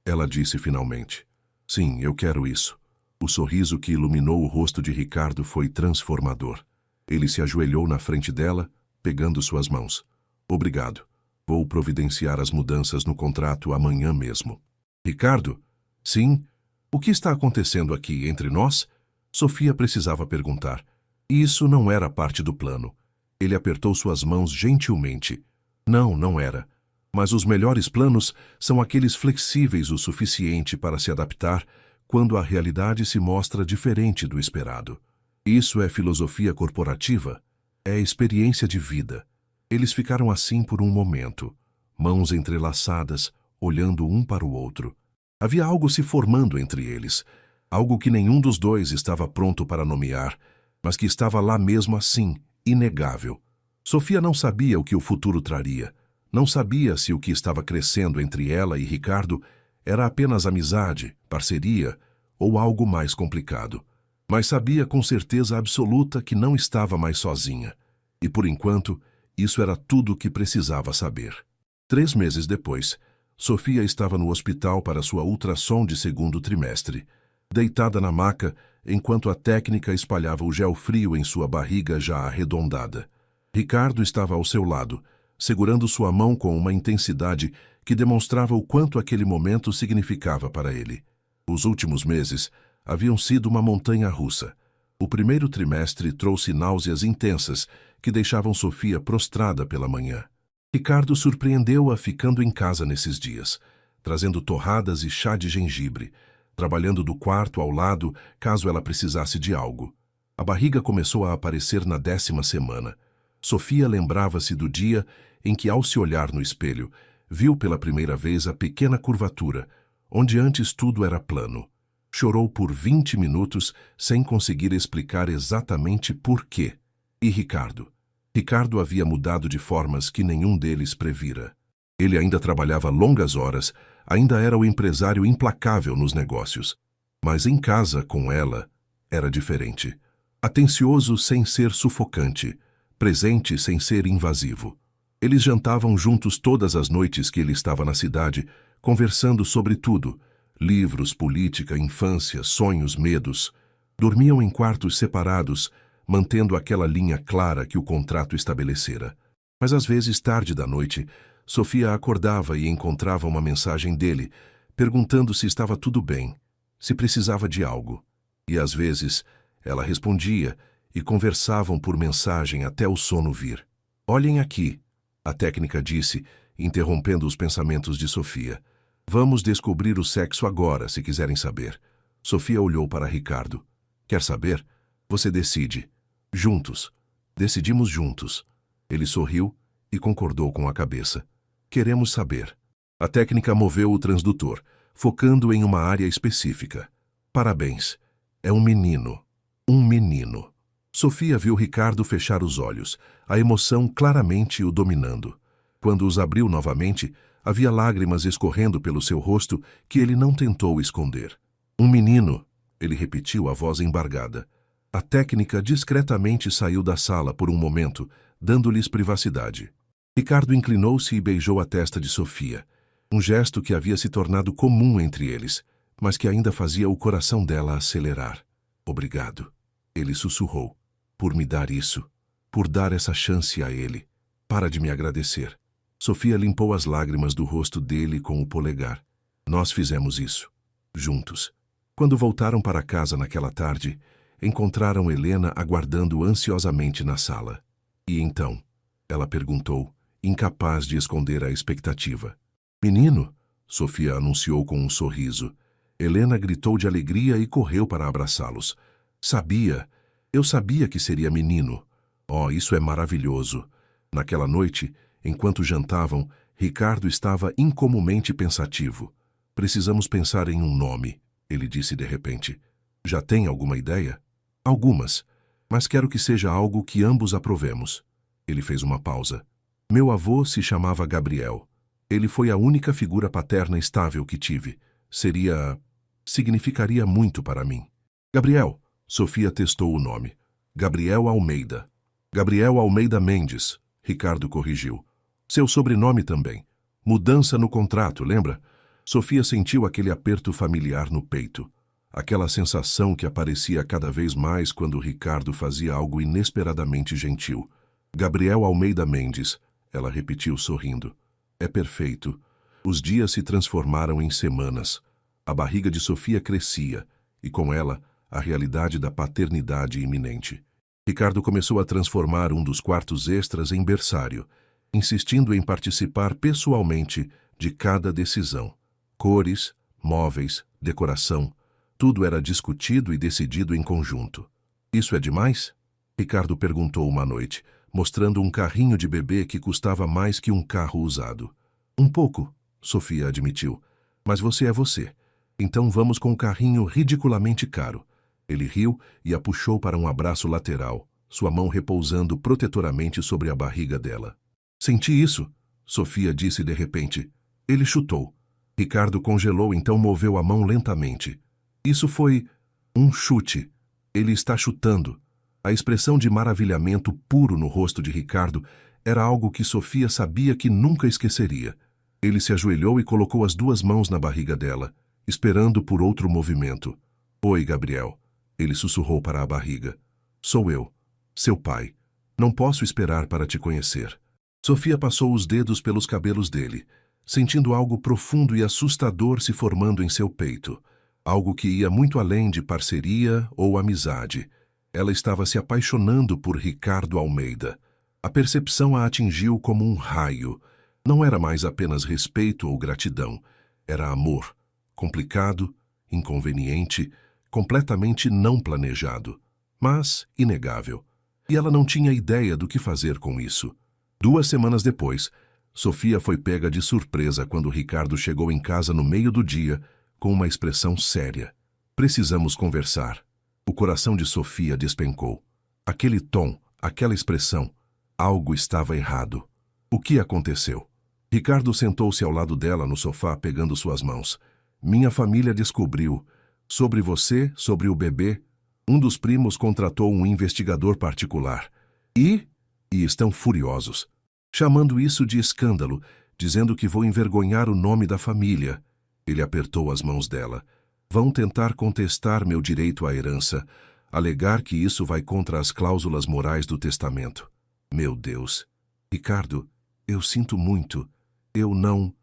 ela disse finalmente. Sim, eu quero isso. O sorriso que iluminou o rosto de Ricardo foi transformador. Ele se ajoelhou na frente dela, pegando suas mãos. Obrigado. Vou providenciar as mudanças no contrato amanhã mesmo. Ricardo? Sim? O que está acontecendo aqui entre nós? Sofia precisava perguntar. Isso não era parte do plano. Ele apertou suas mãos gentilmente. Não, não era. Mas os melhores planos são aqueles flexíveis o suficiente para se adaptar quando a realidade se mostra diferente do esperado. Isso é filosofia corporativa. É experiência de vida. Eles ficaram assim por um momento, mãos entrelaçadas, olhando um para o outro. Havia algo se formando entre eles, algo que nenhum dos dois estava pronto para nomear, mas que estava lá mesmo assim, inegável. Sofia não sabia o que o futuro traria. Não sabia se o que estava crescendo entre ela e Ricardo era apenas amizade, parceria ou algo mais complicado. Mas sabia com certeza absoluta que não estava mais sozinha. E, por enquanto, isso era tudo o que precisava saber. 3 meses depois, Sofia estava no hospital para sua ultrassom de 2º trimestre, deitada na maca enquanto a técnica espalhava o gel frio em sua barriga já arredondada. Ricardo estava ao seu lado, segurando sua mão com uma intensidade que demonstrava o quanto aquele momento significava para ele. Os últimos meses haviam sido uma montanha-russa. O 1º trimestre trouxe náuseas intensas que deixavam Sofia prostrada pela manhã. Ricardo surpreendeu-a ficando em casa nesses dias, trazendo torradas e chá de gengibre, trabalhando do quarto ao lado caso ela precisasse de algo. A barriga começou a aparecer na 10ª semana. Sofia lembrava-se do dia em que, ao se olhar no espelho, viu pela primeira vez a pequena curvatura, onde antes tudo era plano. Chorou por 20 minutos sem conseguir explicar exatamente por quê. E Ricardo? Ricardo havia mudado de formas que nenhum deles previra. Ele ainda trabalhava longas horas, ainda era o empresário implacável nos negócios. Mas em casa, com ela, era diferente. Atencioso sem ser sufocante, presente sem ser invasivo. Eles jantavam juntos todas as noites que ele estava na cidade, conversando sobre tudo: livros, política, infância, sonhos, medos. Dormiam em quartos separados, mantendo aquela linha clara que o contrato estabelecera. Mas às vezes, tarde da noite, Sofia acordava e encontrava uma mensagem dele, perguntando se estava tudo bem, se precisava de algo. E às vezes, ela respondia e conversavam por mensagem até o sono vir. Olhem aqui, a técnica disse, interrompendo os pensamentos de Sofia. Vamos descobrir o sexo agora, se quiserem saber. Sofia olhou para Ricardo. Quer saber? Você decide. Juntos. Decidimos juntos. Ele sorriu e concordou com a cabeça. Queremos saber. A técnica moveu o transdutor, focando em uma área específica. Parabéns. É um menino. Um menino. Sofia viu Ricardo fechar os olhos, a emoção claramente o dominando. Quando os abriu novamente, havia lágrimas escorrendo pelo seu rosto que ele não tentou esconder. Um menino, ele repetiu, a voz embargada. A técnica discretamente saiu da sala por um momento, dando-lhes privacidade. Ricardo inclinou-se e beijou a testa de Sofia, um gesto que havia se tornado comum entre eles, mas que ainda fazia o coração dela acelerar. Obrigado, ele sussurrou, por me dar isso, por dar essa chance a ele. Para de me agradecer. Sofia limpou as lágrimas do rosto dele com o polegar. Nós fizemos isso, juntos. Quando voltaram para casa naquela tarde, encontraram Helena aguardando ansiosamente na sala. E então? Ela perguntou, incapaz de esconder a expectativa. Menino? Sofia anunciou com um sorriso. Helena gritou de alegria e correu para abraçá-los. Sabia! Eu sabia que seria menino. Oh, isso é maravilhoso! Naquela noite, Enquanto jantavam, Ricardo estava incomumente pensativo. Precisamos pensar em um nome, ele disse de repente. Já tem alguma ideia? Algumas, mas quero que seja algo que ambos aprovemos. Ele fez uma pausa. Meu avô se chamava Gabriel. Ele foi a única figura paterna estável que tive. Significaria muito para mim. Gabriel, Sofia testou o nome. Gabriel Almeida. Gabriel Almeida Mendes, Ricardo corrigiu. Seu sobrenome também. Mudança no contrato, lembra? Sofia sentiu aquele aperto familiar no peito. Aquela sensação que aparecia cada vez mais quando Ricardo fazia algo inesperadamente gentil. Gabriel Almeida Mendes, ela repetiu sorrindo. É perfeito. Os dias se transformaram em semanas. A barriga de Sofia crescia, e com ela, a realidade da paternidade iminente. Ricardo começou a transformar um dos quartos extras em berçário, insistindo em participar pessoalmente de cada decisão. Cores, móveis, decoração, tudo era discutido e decidido em conjunto. Isso é demais? Ricardo perguntou uma noite, mostrando um carrinho de bebê que custava mais que um carro usado. Um pouco, Sofia admitiu, mas você é você. Então vamos com um carrinho ridiculamente caro. Ele riu e a puxou para um abraço lateral, sua mão repousando protetoramente sobre a barriga dela. Senti isso, Sofia disse de repente. Ele chutou. Ricardo congelou, então moveu a mão lentamente. Isso foi um chute. Ele está chutando. A expressão de maravilhamento puro no rosto de Ricardo era algo que Sofia sabia que nunca esqueceria. Ele se ajoelhou e colocou as duas mãos na barriga dela, esperando por outro movimento. Oi, Gabriel. Ele sussurrou para a barriga. Sou eu, seu pai. Não posso esperar para te conhecer. Sofia passou os dedos pelos cabelos dele, sentindo algo profundo e assustador se formando em seu peito. Algo que ia muito além de parceria ou amizade. Ela estava se apaixonando por Ricardo Almeida. A percepção a atingiu como um raio. Não era mais apenas respeito ou gratidão. Era amor. Complicado, inconveniente, completamente não planejado, mas inegável. E ela não tinha ideia do que fazer com isso. 2 semanas depois, Sofia foi pega de surpresa quando Ricardo chegou em casa no meio do dia, com uma expressão séria. Precisamos conversar. O coração de Sofia despencou. Aquele tom, aquela expressão, algo estava errado. O que aconteceu? Ricardo sentou-se ao lado dela no sofá, pegando suas mãos. Minha família descobriu. Sobre você, sobre o bebê, um dos primos contratou um investigador particular. E estão furiosos, chamando isso de escândalo, dizendo que vou envergonhar o nome da família. Ele apertou as mãos dela. Vão tentar contestar meu direito à herança, alegar que isso vai contra as cláusulas morais do testamento. Meu Deus. Ricardo, eu sinto muito. Eu não.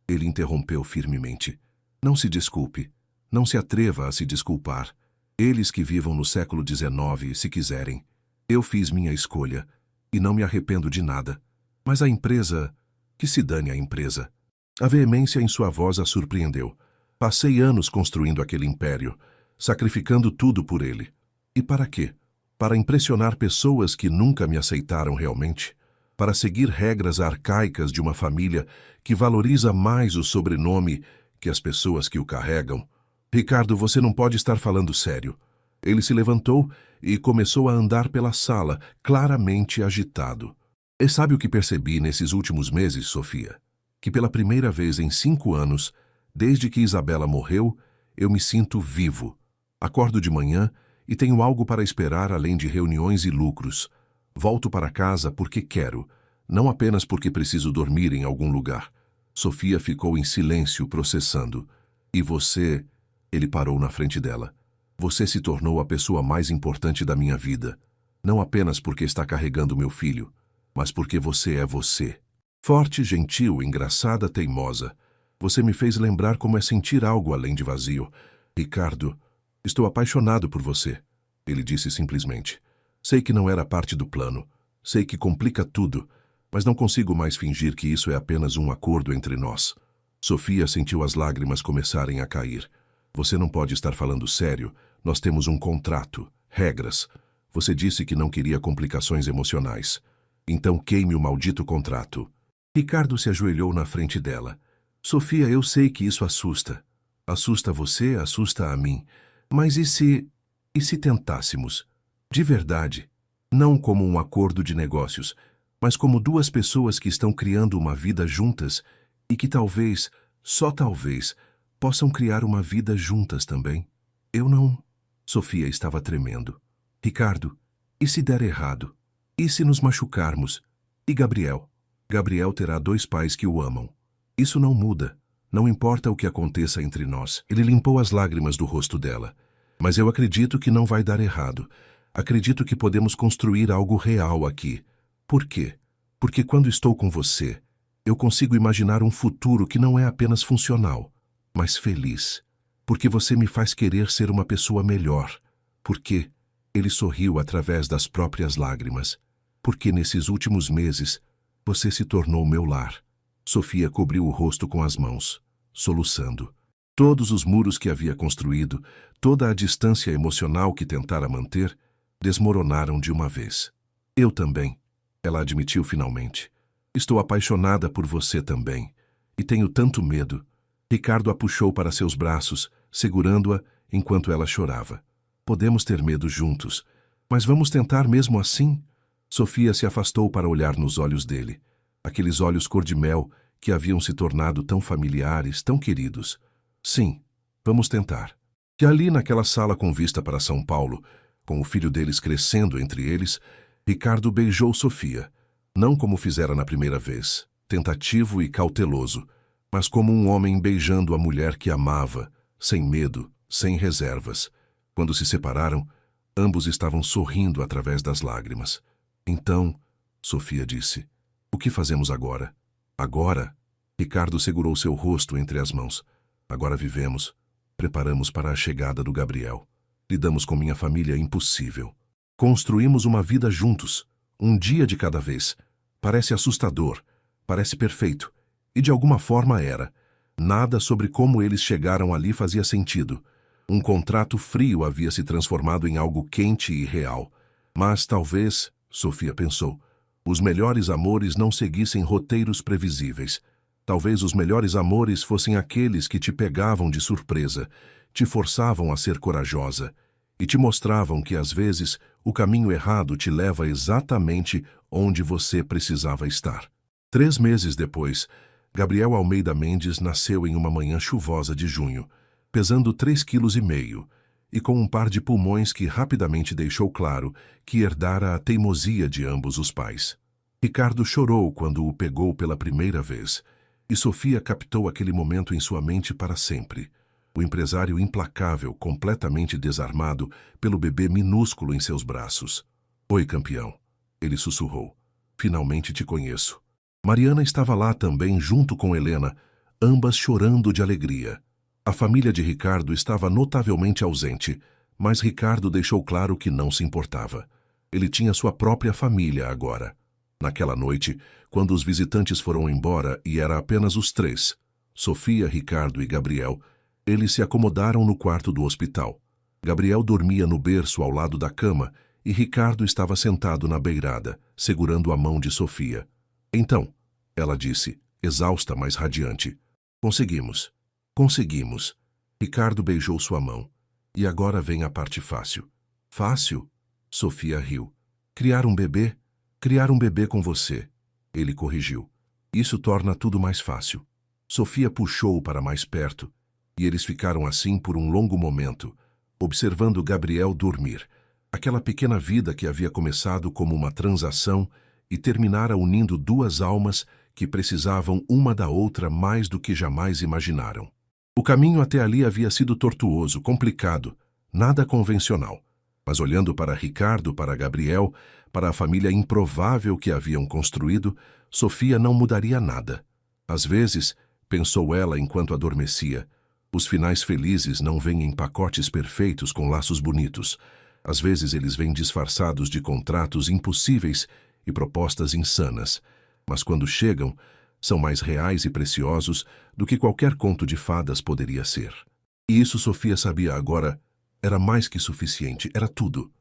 Ele interrompeu firmemente. Não se desculpe. Não se atreva a se desculpar. Eles que vivam no século XIX, se quiserem. Eu fiz minha escolha, e não me arrependo de nada. Mas a empresa... Que se dane a empresa. A veemência em sua voz a surpreendeu. Passei anos construindo aquele império, sacrificando tudo por ele. E para quê? Para impressionar pessoas que nunca me aceitaram realmente? Para seguir regras arcaicas de uma família que valoriza mais o sobrenome que as pessoas que o carregam? Ricardo, você não pode estar falando sério. Ele se levantou e começou a andar pela sala, claramente agitado. E sabe o que percebi nesses últimos meses, Sofia? Que pela primeira vez em 5 anos, desde que Isabela morreu, eu me sinto vivo. Acordo de manhã e tenho algo para esperar além de reuniões e lucros. Volto para casa porque quero, não apenas porque preciso dormir em algum lugar. Sofia ficou em silêncio, processando. E você... Ele parou na frente dela. Você se tornou a pessoa mais importante da minha vida. Não apenas porque está carregando meu filho, mas porque você é você. Forte, gentil, engraçada, teimosa. Você me fez lembrar como é sentir algo além de vazio. Ricardo, estou apaixonado por você. Ele disse simplesmente. Sei que não era parte do plano. Sei que complica tudo, mas não consigo mais fingir que isso é apenas um acordo entre nós. Sofia sentiu as lágrimas começarem a cair. Você não pode estar falando sério. Nós temos um contrato, regras. Você disse que não queria complicações emocionais. Então queime o maldito contrato. Ricardo se ajoelhou na frente dela. Sofia, eu sei que isso assusta. Assusta você, assusta a mim. Mas e se tentássemos? De verdade. Não como um acordo de negócios, mas como duas pessoas que estão criando uma vida juntas e que talvez, só talvez, possam criar uma vida juntas também. Eu não... Sofia estava tremendo. Ricardo, e se der errado? E se nos machucarmos? E Gabriel? Gabriel terá 2 pais que o amam. Isso não muda. Não importa o que aconteça entre nós. Ele limpou as lágrimas do rosto dela. Mas eu acredito que não vai dar errado. Acredito que podemos construir algo real aqui. Por quê? Porque quando estou com você, eu consigo imaginar um futuro que não é apenas funcional, mas feliz. Porque você me faz querer ser uma pessoa melhor. Porque ele sorriu através das próprias lágrimas. Porque nesses últimos meses, você se tornou meu lar. Sofia cobriu o rosto com as mãos, soluçando. Todos os muros que havia construído, toda a distância emocional que tentara manter, desmoronaram de uma vez. Eu também, ela admitiu finalmente. Estou apaixonada por você também. E tenho tanto medo. Ricardo a puxou para seus braços, segurando-a enquanto ela chorava. Podemos ter medo juntos, mas vamos tentar mesmo assim? Sofia se afastou para olhar nos olhos dele. Aqueles olhos cor-de-mel que haviam se tornado tão familiares, tão queridos. Sim, vamos tentar. E ali naquela sala com vista para São Paulo, com o filho deles crescendo entre eles, Ricardo beijou Sofia, não como fizera na primeira vez, tentativo e cauteloso, mas como um homem beijando a mulher que amava, sem medo, sem reservas. Quando se separaram, ambos estavam sorrindo através das lágrimas. Então, Sofia disse, o que fazemos agora? Agora? Ricardo segurou seu rosto entre as mãos. Agora vivemos. Preparamos para a chegada do Gabriel. Lidamos com minha família impossível. Construímos uma vida juntos, um dia de cada vez. Parece assustador, parece perfeito. E de alguma forma era. Nada sobre como eles chegaram ali fazia sentido. Um contrato frio havia se transformado em algo quente e real. Mas talvez, Sofia pensou, os melhores amores não seguissem roteiros previsíveis. Talvez os melhores amores fossem aqueles que te pegavam de surpresa, te forçavam a ser corajosa e te mostravam que, às vezes, o caminho errado te leva exatamente onde você precisava estar. 3 meses depois, Gabriel Almeida Mendes nasceu em uma manhã chuvosa de junho, pesando 3,5 quilos e com um par de pulmões que rapidamente deixou claro que herdara a teimosia de ambos os pais. Ricardo chorou quando o pegou pela primeira vez, e Sofia captou aquele momento em sua mente para sempre. O empresário implacável, completamente desarmado pelo bebê minúsculo em seus braços. Oi, campeão, ele sussurrou. Finalmente te conheço. Mariana estava lá também junto com Helena, ambas chorando de alegria. A família de Ricardo estava notavelmente ausente, mas Ricardo deixou claro que não se importava. Ele tinha sua própria família agora. Naquela noite, quando os visitantes foram embora e era apenas os 3, Sofia, Ricardo e Gabriel, eles se acomodaram no quarto do hospital. Gabriel dormia no berço ao lado da cama e Ricardo estava sentado na beirada, segurando a mão de Sofia. Então, ela disse, exausta, mas radiante. Conseguimos. Conseguimos. Ricardo beijou sua mão. E agora vem a parte fácil. Fácil? Sofia riu. Criar um bebê? Criar um bebê com você. Ele corrigiu. Isso torna tudo mais fácil. Sofia puxou-o para mais perto, e eles ficaram assim por um longo momento, observando Gabriel dormir. Aquela pequena vida que havia começado como uma transação e terminara unindo 2 almas que precisavam uma da outra mais do que jamais imaginaram. O caminho até ali havia sido tortuoso, complicado, nada convencional. Mas olhando para Ricardo, para Gabriel, para a família improvável que haviam construído, Sofia não mudaria nada. Às vezes, pensou ela enquanto adormecia, os finais felizes não vêm em pacotes perfeitos com laços bonitos. Às vezes eles vêm disfarçados de contratos impossíveis e propostas insanas. Mas quando chegam, são mais reais e preciosos do que qualquer conto de fadas poderia ser. E isso Sofia sabia agora, era mais que suficiente, era tudo.